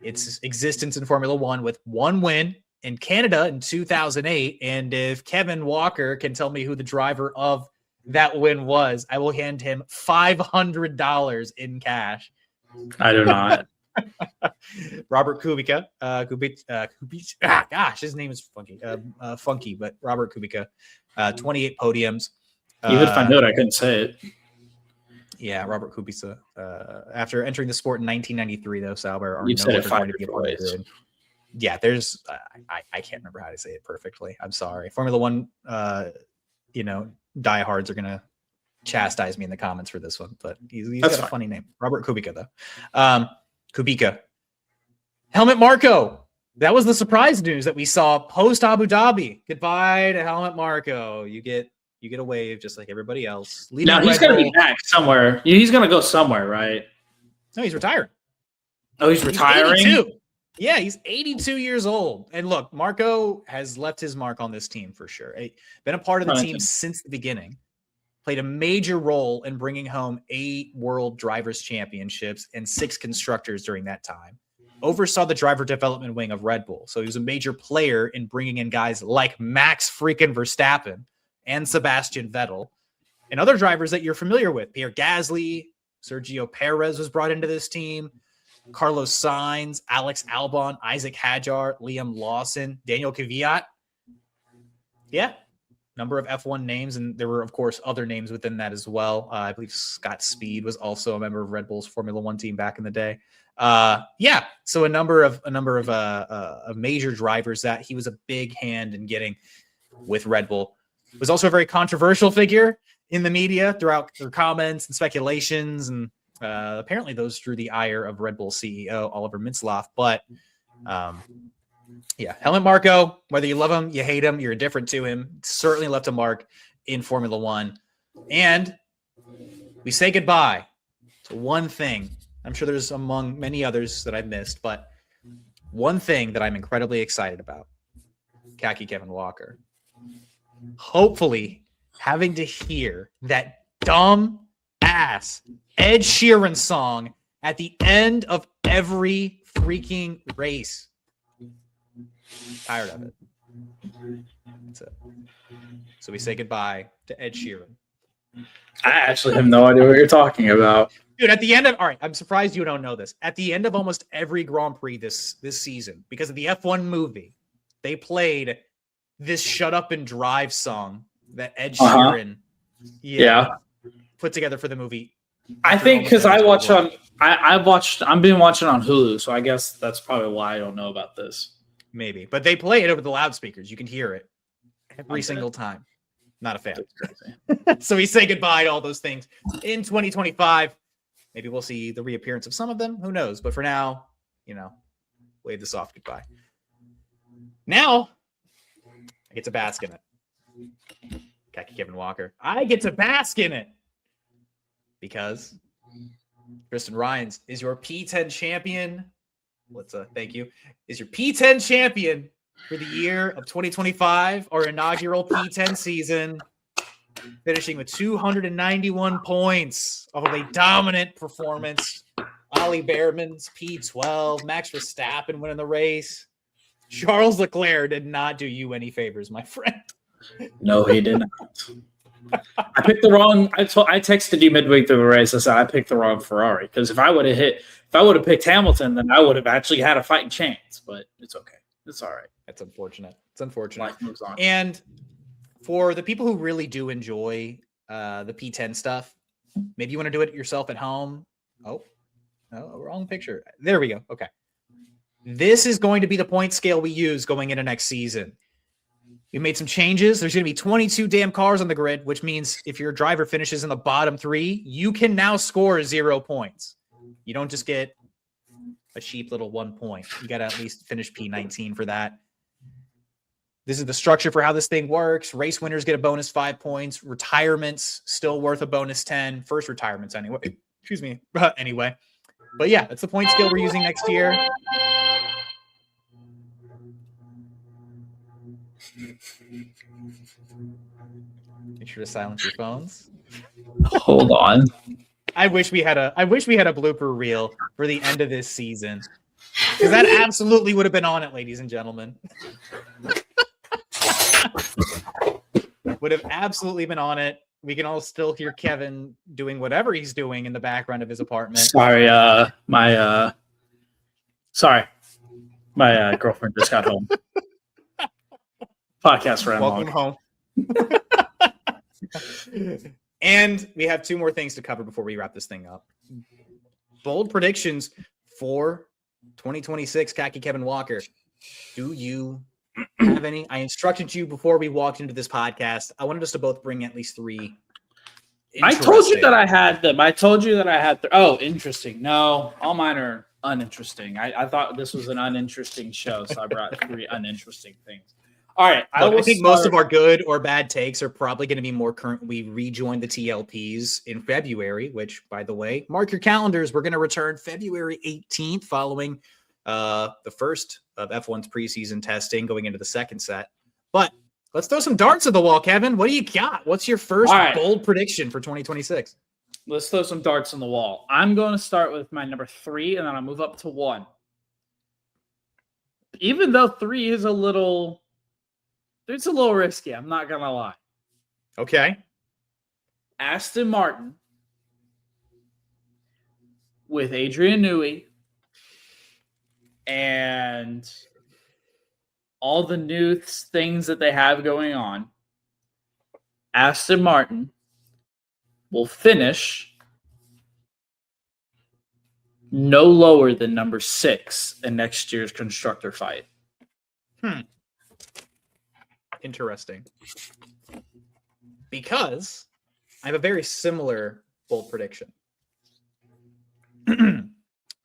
its existence in Formula One with one win in Canada in 2008. And if Kevin Walker can tell me who the driver of that win was, I will hand him $500 in cash. I do not. Robert Kubica. Gosh, his name is funky. Funky, but Robert Kubica. 28 podiums. You could find out I couldn't say it. Yeah, Robert Kubica. After entering the sport in 1993, though, Sauber are You've said it going 5 to be different ways. Yeah, there's I can't remember how to say it perfectly. I'm sorry. Formula One, diehards are gonna chastise me in the comments for this one, but he's got a funny name. Robert Kubica, though. Kubica. Helmut Marko. That was the surprise news that we saw post Abu Dhabi. Goodbye to Helmut Marko. You get a wave just like everybody else. Now he's going to be back somewhere. He's going to go somewhere, right? No, he's retiring. Oh, he's retiring? He's 82. Yeah, he's 82 years old. And look, Marko has left his mark on this team for sure. Been a part of the team since the beginning. Played a major role in bringing home 8 World Drivers' Championships and 6 Constructors during that time. Oversaw the driver development wing of Red Bull. So he was a major player in bringing in guys like Max freaking Verstappen and Sebastian Vettel and other drivers that you're familiar with. Pierre Gasly, Sergio Perez was brought into this team. Carlos Sainz, Alex Albon, Isaac Hadjar, Liam Lawson, Daniel Kvyat. Yeah, number of F1 names, and there were, of course, other names within that as well. I believe Scott Speed was also a member of Red Bull's Formula One team back in the day. So a number of major drivers that he was a big hand in getting with Red Bull. Was also a very controversial figure in the media throughout their comments and speculations, and apparently those drew the ire of Red Bull CEO Oliver Mintzlaff. But Helmut Marko, whether you love him, you hate him, you're indifferent to him, certainly left a mark in Formula One. And we say goodbye to one thing. I'm sure there's among many others that I've missed, but one thing that I'm incredibly excited about, Khaki Kevin Walker. Hopefully having to hear that dumb ass Ed Sheeran song at the end of every freaking race. Tired of it. That's it. So we say goodbye to Ed Sheeran. I actually have no idea what you're talking about. Dude, at the end of I'm surprised you don't know this. At the end of almost every Grand Prix this season, because of the F1 movie, they played this "Shut Up and Drive" song that Ed Sheeran put together for the movie. I think because I've been watching on Hulu, so I guess that's probably why I don't know about this. Maybe, but they play it over the loudspeakers. You can hear it every single time. Not a fan. So we say goodbye to all those things in 2025. Maybe we'll see the reappearance of some of them. Who knows? But for now, wave the soft goodbye. Now, I get to bask in it. Khaki Kevin Walker. I get to bask in it because Tristan Rines is your P10 champion. Thank you. Is your P10 champion for the year of 2025, our inaugural P10 season, finishing with 291 points off of a dominant performance. Ollie Behrman's P12, Max Verstappen winning the race. Charles Leclerc did not do you any favors, my friend. No, he did not. I picked the wrong. I texted you midway through the race. I said I picked the wrong Ferrari because if I would have picked Hamilton, then I would have actually had a fighting chance. But it's okay. It's all right. That's unfortunate. It's unfortunate. Life moves on. And for the people who really do enjoy the P10 stuff, maybe you want to do it yourself at home. Oh, no, wrong picture. There we go. Okay. This is going to be the point scale we use going into next season. We made some changes. There's going to be 22 damn cars on the grid, which means if your driver finishes in the bottom 3, you can now score 0 points. You don't just get a cheap little 1 point. You got to at least finish P19 for that. This is the structure for how this thing works. Race winners get a bonus 5 points. Retirements still worth a bonus 10. First retirements anyway. Excuse me. Anyway. But yeah, that's the point scale we're using next year. Make sure to silence your phones. Hold on. I wish we had a blooper reel for the end of this season. Because that absolutely would have been on it, ladies and gentlemen. Would have absolutely been on it. We can all still hear Kevin doing whatever he's doing in the background of his apartment. Sorry, my Sorry. My girlfriend just got home. Podcast ran Welcome long. home. And we have two more things to cover before we wrap this thing up. Bold predictions for 2026, Khaki Kevin Walker. Do you have any? I instructed you before we walked into this podcast. I wanted us to both bring at least three. I told you that I had them. I told you that I had oh, interesting. No, all mine are uninteresting. I thought this was an uninteresting show, so I brought three uninteresting things. All right. I think most of our good or bad takes are probably going to be more current. We rejoined the TLPs in February, which, by the way, mark your calendars. We're going to return February 18th following the first of F1's preseason testing going into the second set. But let's throw some darts at the wall, Kevin. What do you got? What's your first bold prediction for 2026? Let's throw some darts on the wall. I'm going to start with my number 3, and then I'll move up to 1. Even though 3 is a little risky, I'm not going to lie. Okay. Aston Martin with Adrian Newey and all the new things that they have going on. Aston Martin will finish no lower than number 6 in next year's constructor fight. Interesting. Because I have a very similar bold prediction.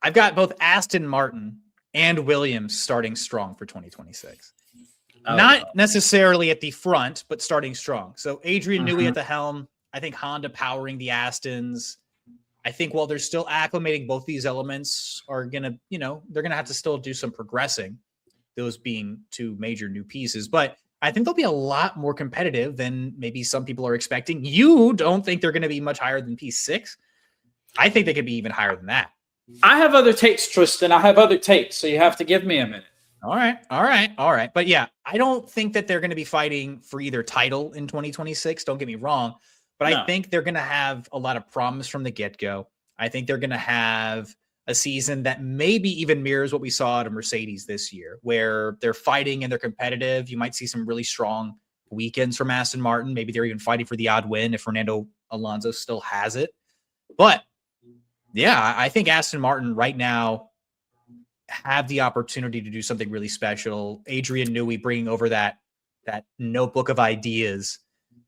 I've got both Aston Martin and Williams starting strong for 2026. Not necessarily at the front, but starting strong. So Adrian Newey at the helm. I think Honda powering the Astons. I think while they're still acclimating, both these elements are going to, they're going to have to still do some progressing, those being two major new pieces. But I think they'll be a lot more competitive than maybe some people are expecting. You don't think they're going to be much higher than P6? I think they could be even higher than that. I have other takes, Tristan. I have other takes, so you have to give me a minute. All right. But yeah, I don't think that they're going to be fighting for either title in 2026. Don't get me wrong. But I think they're going to have a lot of promise from the get-go. I think they're going to have a season that maybe even mirrors what we saw at a Mercedes this year, where they're fighting and they're competitive. You might see some really strong weekends from Aston Martin. Maybe they're even fighting for the odd win if Fernando Alonso still has it. But yeah, I think Aston Martin right now have the opportunity to do something really special. Adrian Newey bringing over that notebook of ideas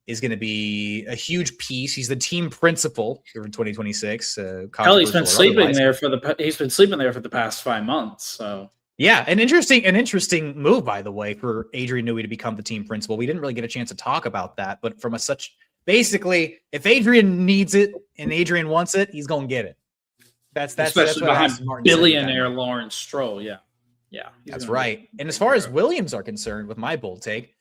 is going to be a huge piece. He's the team principal here in 2026. Hell, he's been sleeping there for the past 5 months. So yeah, an interesting move, by the way, for Adrian Newey to become the team principal. We didn't really get a chance to talk about that, but basically, if Adrian needs it and Adrian wants it, he's going to get it. That's especially behind billionaire Lawrence Stroll. Yeah, that's right. And as far as Williams are concerned, with my bold take,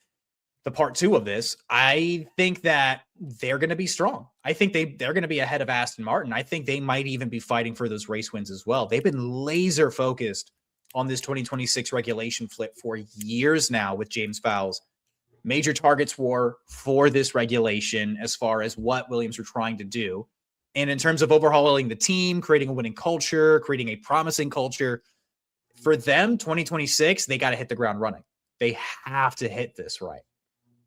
the part 2 of this, I think that they're going to be strong. I think they're going to be ahead of Aston Martin. I think they might even be fighting for those race wins as well. They've been laser focused on this 2026 regulation flip for years now with James Fowles. Major targets were for this regulation as far as what Williams were trying to do. And in terms of overhauling the team, creating a winning culture, creating a promising culture, for them, 2026, they got to hit the ground running. They have to hit this right.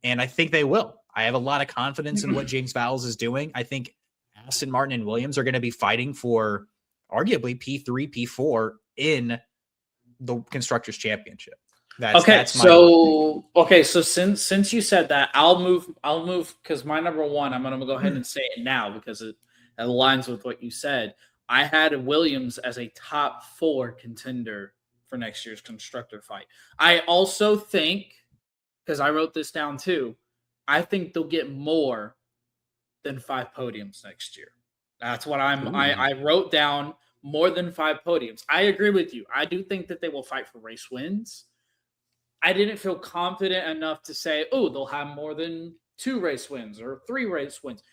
And I think they will. I have a lot of confidence in what James Fowles is doing. I think Aston Martin and Williams are going to be fighting for arguably P3, P4 in the Constructors' Championship. So since you said that, I'll move because my number 1, I'm going to go ahead and say it now because it aligns with what you said. I had Williams as a top 4 contender for next year's constructor fight. I also think, because I wrote this down too, I think they'll get more than 5 podiums next year. That's what I wrote down, more than 5 podiums. I agree with you. I do think that they will fight for race wins. I didn't feel confident enough to say, they'll have more than 2 race wins or 3 race wins.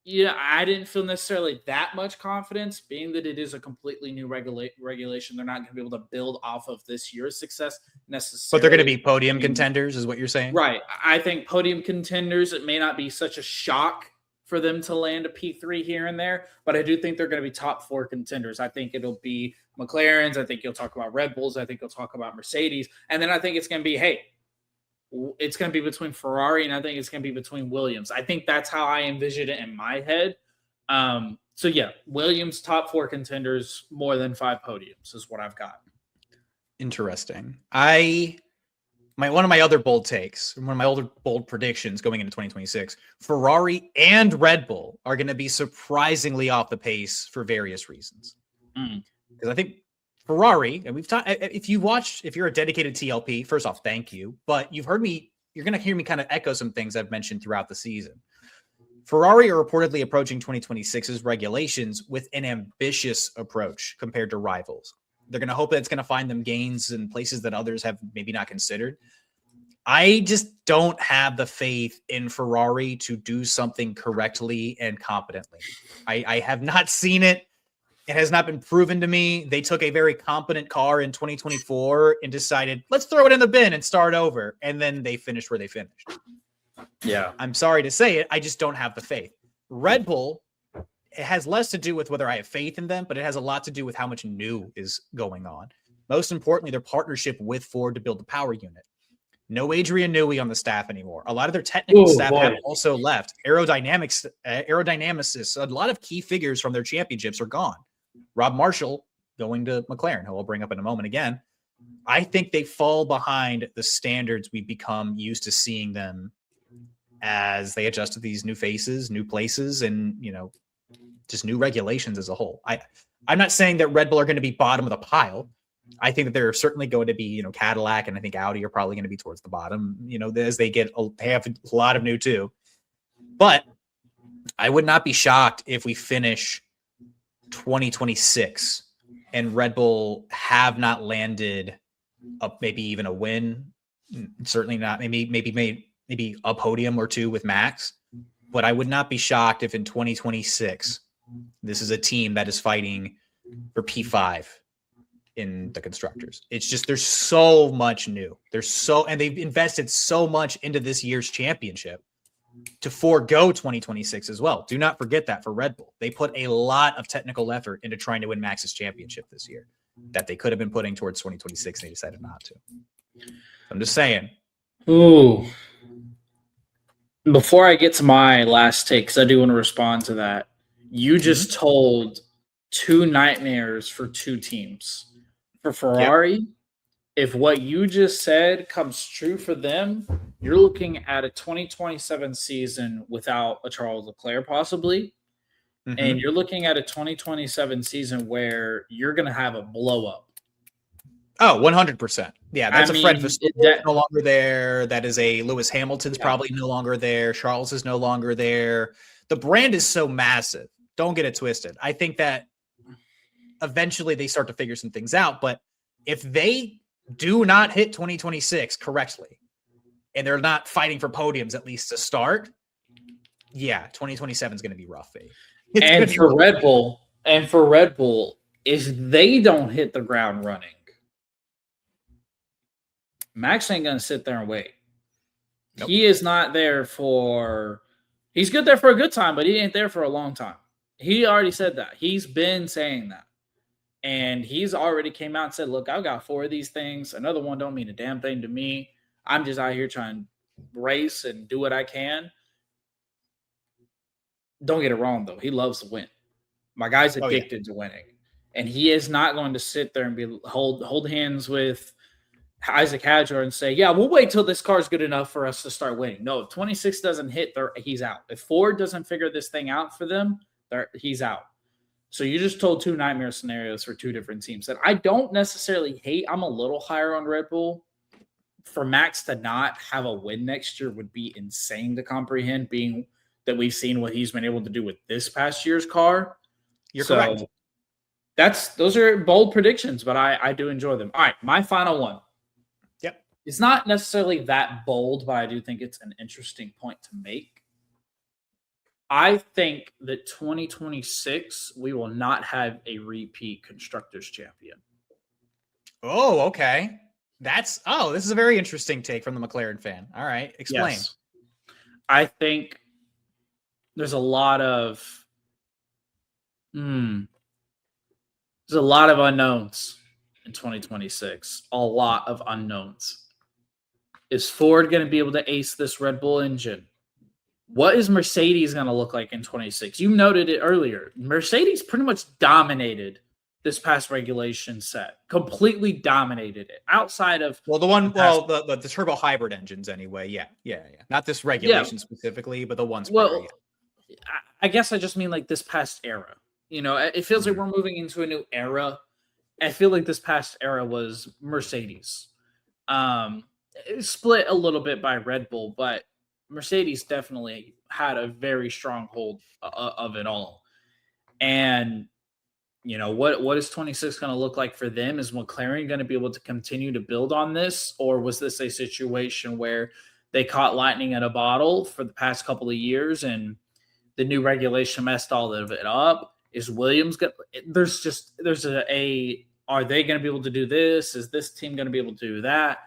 Yeah, I didn't feel necessarily that much confidence, being that it is a completely new regulation. They're not going to be able to build off of this year's success necessarily. But they're going to be podium contenders, is what you're saying? Right. I think podium contenders, it may not be such a shock for them to land a P3 here and there, but I do think they're going to be top 4 contenders. I think it'll be McLarens. I think you'll talk about Red Bulls. I think you'll talk about Mercedes. And then I think it's going to be, hey, it's going to be between Ferrari, and I think it's going to be between Williams. I think that's how I envision it in my head. So, yeah, Williams, top 4 contenders, more than 5 podiums is what I've got. Interesting. One of my other bold takes, one of my older bold predictions going into 2026, Ferrari and Red Bull are going to be surprisingly off the pace for various reasons. Because I think Ferrari, and we've talked, if you're a dedicated TLP, first off, thank you. But you're going to hear me kind of echo some things I've mentioned throughout the season. Ferrari are reportedly approaching 2026's regulations with an ambitious approach compared to rivals. They're going to hope that it's going to find them gains in places that others have maybe not considered. I just don't have the faith in Ferrari to do something correctly and competently. I have not seen it. It has not been proven to me. They took a very competent car in 2024 and decided, let's throw it in the bin and start over. And then they finished where they finished. Yeah. I'm sorry to say it. I just don't have the faith. Red Bull, it has less to do with whether I have faith in them, but it has a lot to do with how much new is going on. Most importantly, their partnership with Ford to build the power unit. No Adrian Newey on the staff anymore. A lot of their technical staff have also left. Aerodynamics, aerodynamicists, a lot of key figures from their championships are gone. Rob Marshall going to McLaren, who I'll bring up in a moment again. I think they fall behind the standards we've become used to seeing them as they adjust to these new faces, new places, and, just new regulations as a whole. I'm not saying that Red Bull are going to be bottom of the pile. I think that they're certainly going to be, Cadillac, and I think Audi are probably going to be towards the they have a lot of new too. But I would not be shocked if we finish 2026 and Red Bull have not landed maybe even a win. Certainly not. Maybe a podium or two with Max. But I would not be shocked if in 2026 this is a team that is fighting for P5 in the constructors. It's just there's so much new. And they've invested so much into this year's championship to forego 2026 as well. Do not forget that for Red Bull. They put a lot of technical effort into trying to win Max's championship this year that they could have been putting towards 2026 and they decided not to. I'm just saying. Ooh. Before I get to my last take, because I do want to respond to that, you just told 2 nightmares for 2 teams. For Ferrari, if what you just said comes true for them, you're looking at a 2027 season without a Charles Leclerc possibly, and you're looking at a 2027 season where you're going to have a blow-up. Oh, 100%. Yeah, that's a Fred Verstappen no longer there. That is a Lewis Hamilton's probably no longer there. Charles is no longer there. The brand is so massive. Don't get it twisted. I think that eventually they start to figure some things out. But if they do not hit 2026 correctly, and they're not fighting for podiums at least to start, 2027 is going to be rough. And for Red Bull, if they don't hit the ground running, Max ain't going to sit there and wait. Nope. He is not there he's good there for a good time, but he ain't there for a long time. He already said that. He's been saying that. And he's already came out and said, look, I've got 4 of these things. Another one don't mean a damn thing to me. I'm just out here trying to race and do what I can. Don't get it wrong, though. He loves to win. My guy's addicted to winning. And he is not going to sit there and hold hands with Isaac Hadjar and say, we'll wait till this car's good enough for us to start winning. No, if 26 doesn't hit, he's out. If Ford doesn't figure this thing out for them, he's out. So you just told 2 nightmare scenarios for 2 different teams that I don't necessarily hate. I'm a little higher on Red Bull. For Max to not have a win next year would be insane to comprehend, being that we've seen what he's been able to do with this past year's car. You're correct. Those are bold predictions, but I do enjoy them. All right, my final one. Yep. It's not necessarily that bold, but I do think it's an interesting point to make. I think that 2026, we will not have a repeat Constructors Champion. Oh, okay. This is a very interesting take from the McLaren fan. All right, explain. Yes. I think there's a lot of There's a lot of unknowns in 2026. A lot of unknowns. Is Ford going to be able to ace this Red Bull engine? What is Mercedes going to look like in 26? You noted it earlier. Mercedes pretty much dominated this past regulation set. Completely dominated it. Outside of the turbo hybrid engines anyway. Yeah. Not this regulation specifically, but the ones prior. I guess I just mean like this past era. It feels like we're moving into a new era. I feel like this past era was Mercedes. It split a little bit by Red Bull, but Mercedes definitely had a very strong hold of it all. And, what is 26 going to look like for them? Is McLaren going to be able to continue to build on this? Or was this a situation where they caught lightning in a bottle for the past couple of years and the new regulation messed all of it up? Is Williams going to, are they going to be able to do this? Is this team going to be able to do that?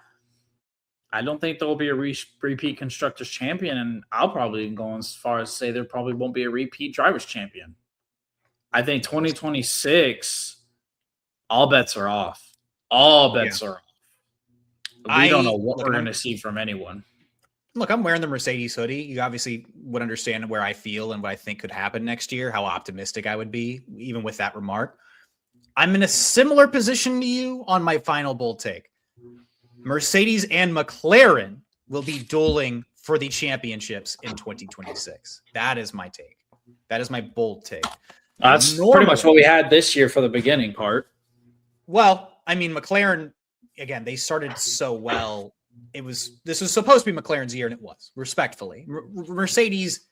I don't think there will be a repeat Constructors Champion, and I'll probably go as far as say there probably won't be a repeat Drivers Champion. I think 2026, all bets are off. All bets are off. We don't know what we're going to see from anyone. Look, I'm wearing the Mercedes hoodie. You obviously would understand where I feel and what I think could happen next year, how optimistic I would be, even with that remark. I'm in a similar position to you on my final bold take. Mercedes and McLaren will be dueling for the championships in 2026. That is my take. That is my bold take. That's pretty much what we had this year for the beginning part. Well, I mean, McLaren, again, they started so well. This was supposed to be McLaren's year, and it was, respectfully. Mercedes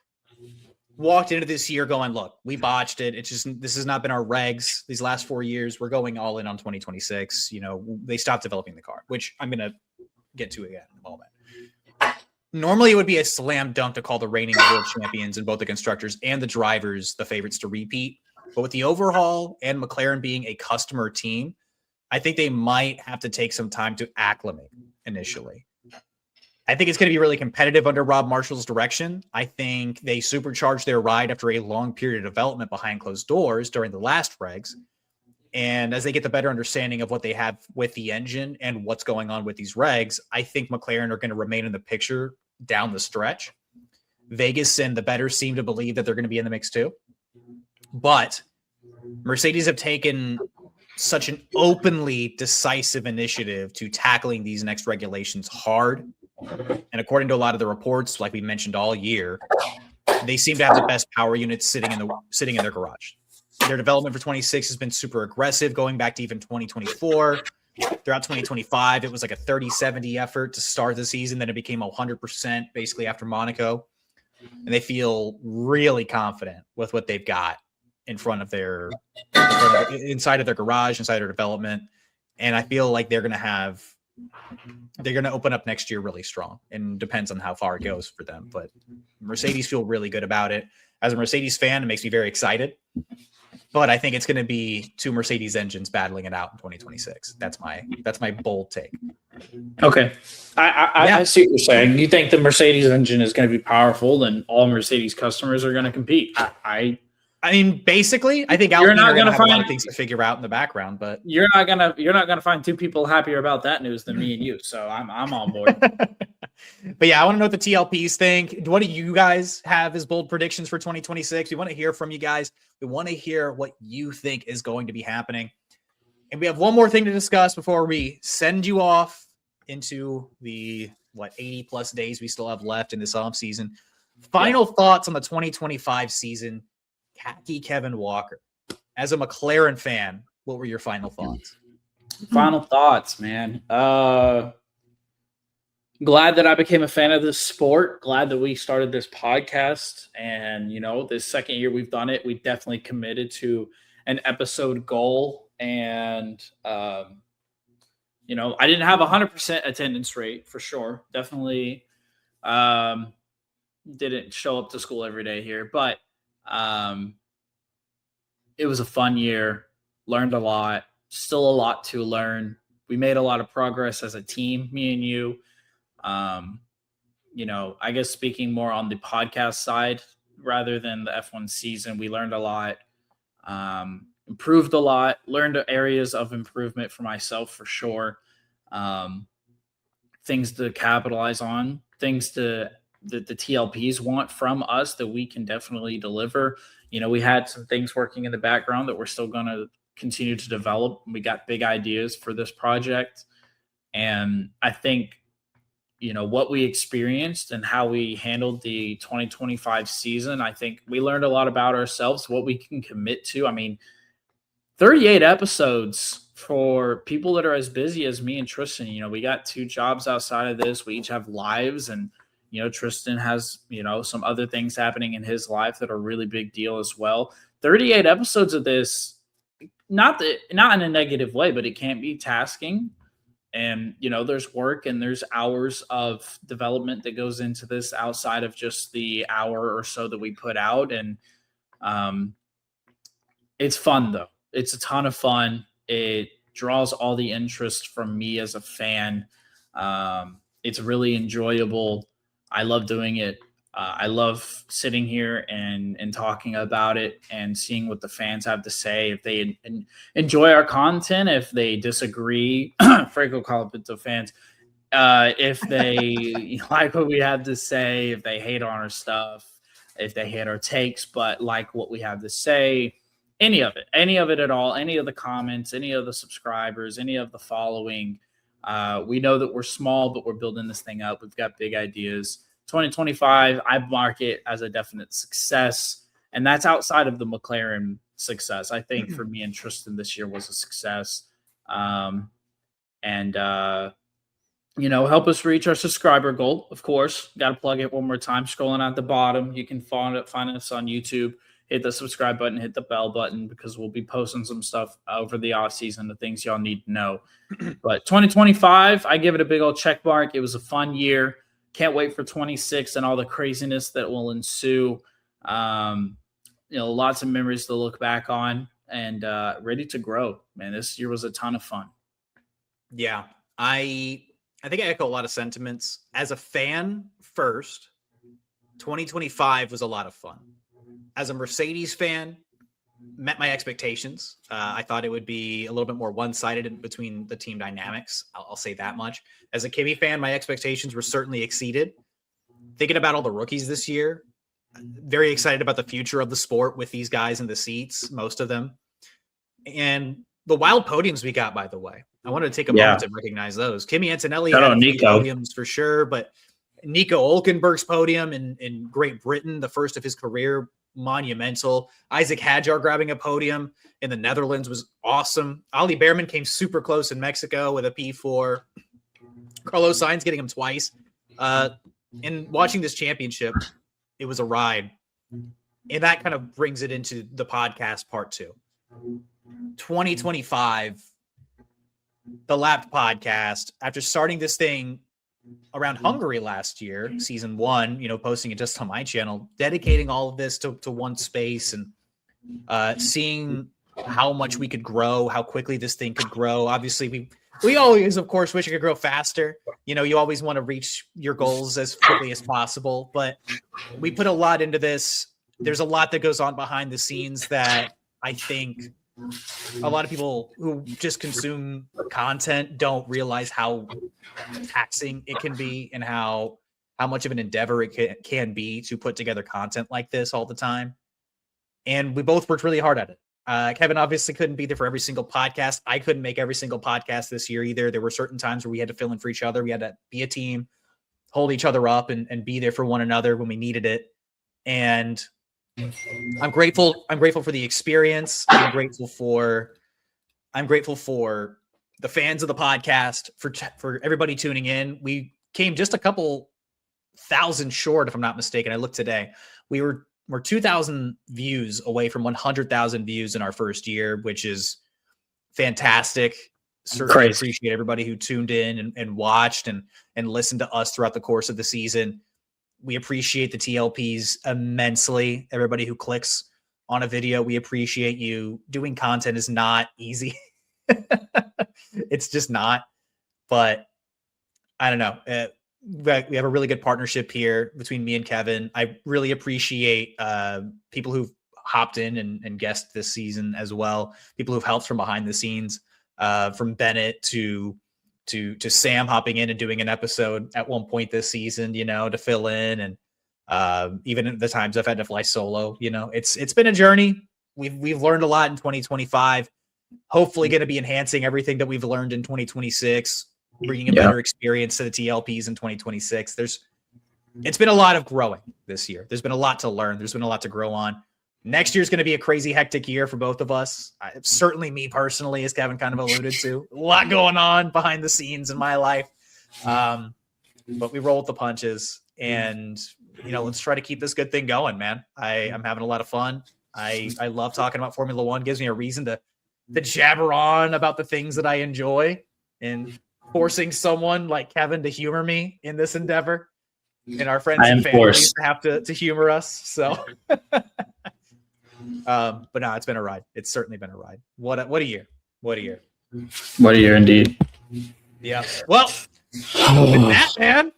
walked into this year going, look, we botched it. This has not been our regs these last 4 years. We're going all in on 2026. They stopped developing the car, which I'm going to get to again in a moment. Normally it would be a slam dunk to call the reigning world champions in both the constructors and the drivers the favorites to repeat. But with the overhaul and McLaren being a customer team, I think they might have to take some time to acclimate initially. I think it's going to be really competitive under Rob Marshall's direction. I think they supercharged their ride after a long period of development behind closed doors during the last regs. And as they get the better understanding of what they have with the engine and what's going on with these regs, I think McLaren are going to remain in the picture down the stretch. Vegas and the bettors seem to believe that they're going to be in the mix too. But Mercedes have taken such an openly decisive initiative to tackling these next regulations hard. And according to a lot of the reports, like we mentioned all year, they seem to have the best power units sitting in their garage. Their development for 26 has been super aggressive, going back to even 2024. Throughout 2025, it was like a 30-70 effort to start the season. Then it became 100% basically after Monaco. And they feel really confident with what they've got inside of their garage, inside their development. And I feel like they're going to open up next year really strong, and depends on how far it goes for them. But Mercedes feel really good about it. As a Mercedes fan, it makes me very excited. But I think it's going to be two Mercedes engines battling it out in 2026. That's my bold take. Okay. I see what you're saying. You think the Mercedes engine is going to be powerful, and all Mercedes customers are going to compete. I mean, basically, I think Alpine are going to have a lot of things to figure out in the background, but you're not gonna find two people happier about that news than me and you. So I'm on board. But yeah, I want to know what the TLPs think. What do you guys have as bold predictions for 2026? We want to hear from you guys. We want to hear what you think is going to be happening. And we have one more thing to discuss before we send you off into the 80 plus days we still have left in this off season. Final thoughts on the 2025 season. Khaki Kevin Walker, as a McLaren fan, what were your final thoughts? Final thoughts, man. Glad that I became a fan of this sport. Glad that we started this podcast. And, this second year we've done it, we definitely committed to an episode goal. And, I didn't have 100% attendance rate for sure. Definitely didn't show up to school every day here. But it was a fun year. Learned a lot. Still a lot to learn. We made a lot of progress as a team, me and you. I guess speaking more on the podcast side rather than the F1 season, we learned a lot. improved a lot, learned areas of improvement for myself for sure. Things to capitalize on, things that the TLPs want from us that we can definitely deliver. We had some things working in the background that we're still going to continue to develop. We got big ideas for this project. And I think, what we experienced and how we handled the 2025 season, I think we learned a lot about ourselves, what we can commit to. I mean, 38 episodes for people that are as busy as me and Tristan. We got 2 jobs outside of this. We each have lives, and Tristan has some other things happening in his life that are a really big deal as well. 38 episodes of this, not in a negative way, but it can't be tasking. And there's work and there's hours of development that goes into this outside of just the hour or so that we put out. And it's fun though. It's a ton of fun. It draws all the interest from me as a fan. It's really enjoyable. I love doing it. I love sitting here and talking about it and seeing what the fans have to say. If they enjoy our content, if they disagree, Franco call it the fans. If they like what we have to say, if they hate on our stuff, if they hate our takes, but like what we have to say, any of it at all, any of the comments, any of the subscribers, any of the following. We know that we're small, but we're building this thing up. We've got big ideas. 2025, I mark it as a definite success. And that's outside of the McLaren success. I think for me and Tristan this year was a success. Help us reach our subscriber goal, of course. Got to plug it one more time. Scrolling at the bottom, you can find us on YouTube. Hit the subscribe button, hit the bell button, because we'll be posting some stuff over the off season, the things y'all need to know. But 2025, I give it a big old check mark. It was a fun year. Can't wait for 26 and all the craziness that will ensue. Lots of memories to look back on, and ready to grow. Man, this year was a ton of fun. Yeah, I think I echo a lot of sentiments. As a fan first, 2025 was a lot of fun. As a Mercedes fan, met my expectations. I thought it would be a little bit more one-sided between the team dynamics. I'll say that much. As a Kimi fan, my expectations were certainly exceeded. Thinking about all the rookies this year, very excited about the future of the sport with these guys in the seats, most of them. And the wild podiums we got, by the way. I wanted to take a moment to recognize those. Kimi Antonelli had a few podiums for sure, but Nico Hülkenberg's podium in Great Britain, the first of his career, monumental. Isaac Hadjar grabbing a podium in the Netherlands was awesome. Ali Behrman came super close in Mexico with a P4. Carlos Sainz getting him twice. And watching this championship, it was a ride. And that kind of brings it into the podcast part 2. 2025, the Lapped podcast, after starting this thing around Hungary last year, season 1, posting it just on my channel, dedicating all of this to one space and seeing how much we could grow, how quickly this thing could grow. Obviously, we always, of course, wish it could grow faster. You always want to reach your goals as quickly as possible, but we put a lot into this. There's a lot that goes on behind the scenes that I think a lot of people who just consume content don't realize how taxing it can be and how much of an endeavor it can be to put together content like this all the time. And we both worked really hard at it. Kevin obviously couldn't be there for every single podcast. I couldn't make every single podcast this year either. There were certain times where we had to fill in for each other. We had to be a team, hold each other up, and be there for one another when we needed it. And I'm grateful for the experience. I'm grateful for the fans of the podcast, for everybody tuning in. We came just a couple thousand short, if I'm not mistaken. I looked today. We're 2,000 views away from 100,000 views in our first year, which is fantastic. Certainly appreciate everybody who tuned in and watched and listened to us throughout the course of the season. We appreciate the TLPs immensely. Everybody who clicks on a video, we appreciate you. Doing content is not easy. It's just not. But I don't know. We have a really good partnership here between me and Kevin. I really appreciate people who've hopped in and guested this season as well. People who've helped from behind the scenes, from Bennett to Sam hopping in and doing an episode at one point this season, to fill in. And even at the times I've had to fly solo, it's been a journey. We've learned a lot in 2025. Hopefully going to be enhancing everything that we've learned in 2026, bringing a better experience to the TLPs in 2026. It's been a lot of growing this year. There's been a lot to learn. There's been a lot to grow on. Next year's going to be a crazy hectic year for both of us. Certainly me personally, as Kevin kind of alluded to, a lot going on behind the scenes in my life. But we roll with the punches, and, let's try to keep this good thing going, man. I'm having a lot of fun. I love talking about Formula One. Gives me a reason to jabber on about the things that I enjoy, and forcing someone like Kevin to humor me in this endeavor, and our friends and families to have to humor us. So, but no, it's been a ride. It's certainly been a ride. What a year. What a year. What a year indeed. Yeah. Well, with that, man,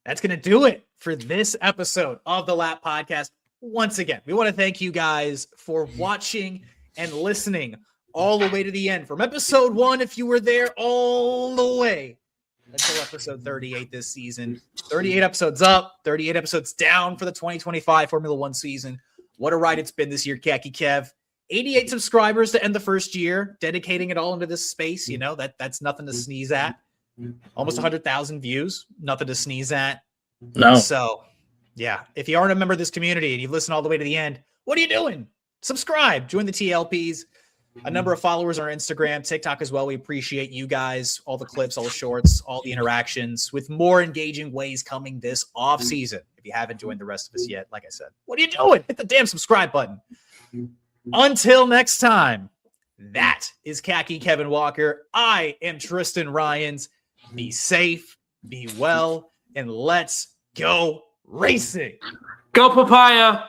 that's going to do it for this episode of the Lap Podcast. Once again, we want to thank you guys for watching and listening all the way to the end, from episode 1, if you were there, all the way until episode 38 this season. 38 episodes up, 38 episodes down for the 2025 Formula One season. What a ride it's been this year, Khaki Kev. 88 subscribers to end the first year, dedicating it all into this space. That's nothing to sneeze at. Almost 100,000 views, nothing to sneeze at. No. So, yeah, if you aren't a member of this community and you've listened all the way to the end, what are you doing? Subscribe, join the TLPs. A number of followers on our Instagram, TikTok as well. We appreciate you guys, all the clips, all the shorts, all the interactions, with more engaging ways coming this off season. If you haven't joined the rest of us yet, like I said, what are you doing? Hit the damn subscribe button. Until next time, that is Khaki Kevin Walker. I am Tristan Rines. Be safe, be well, and let's go racing. Go Papaya.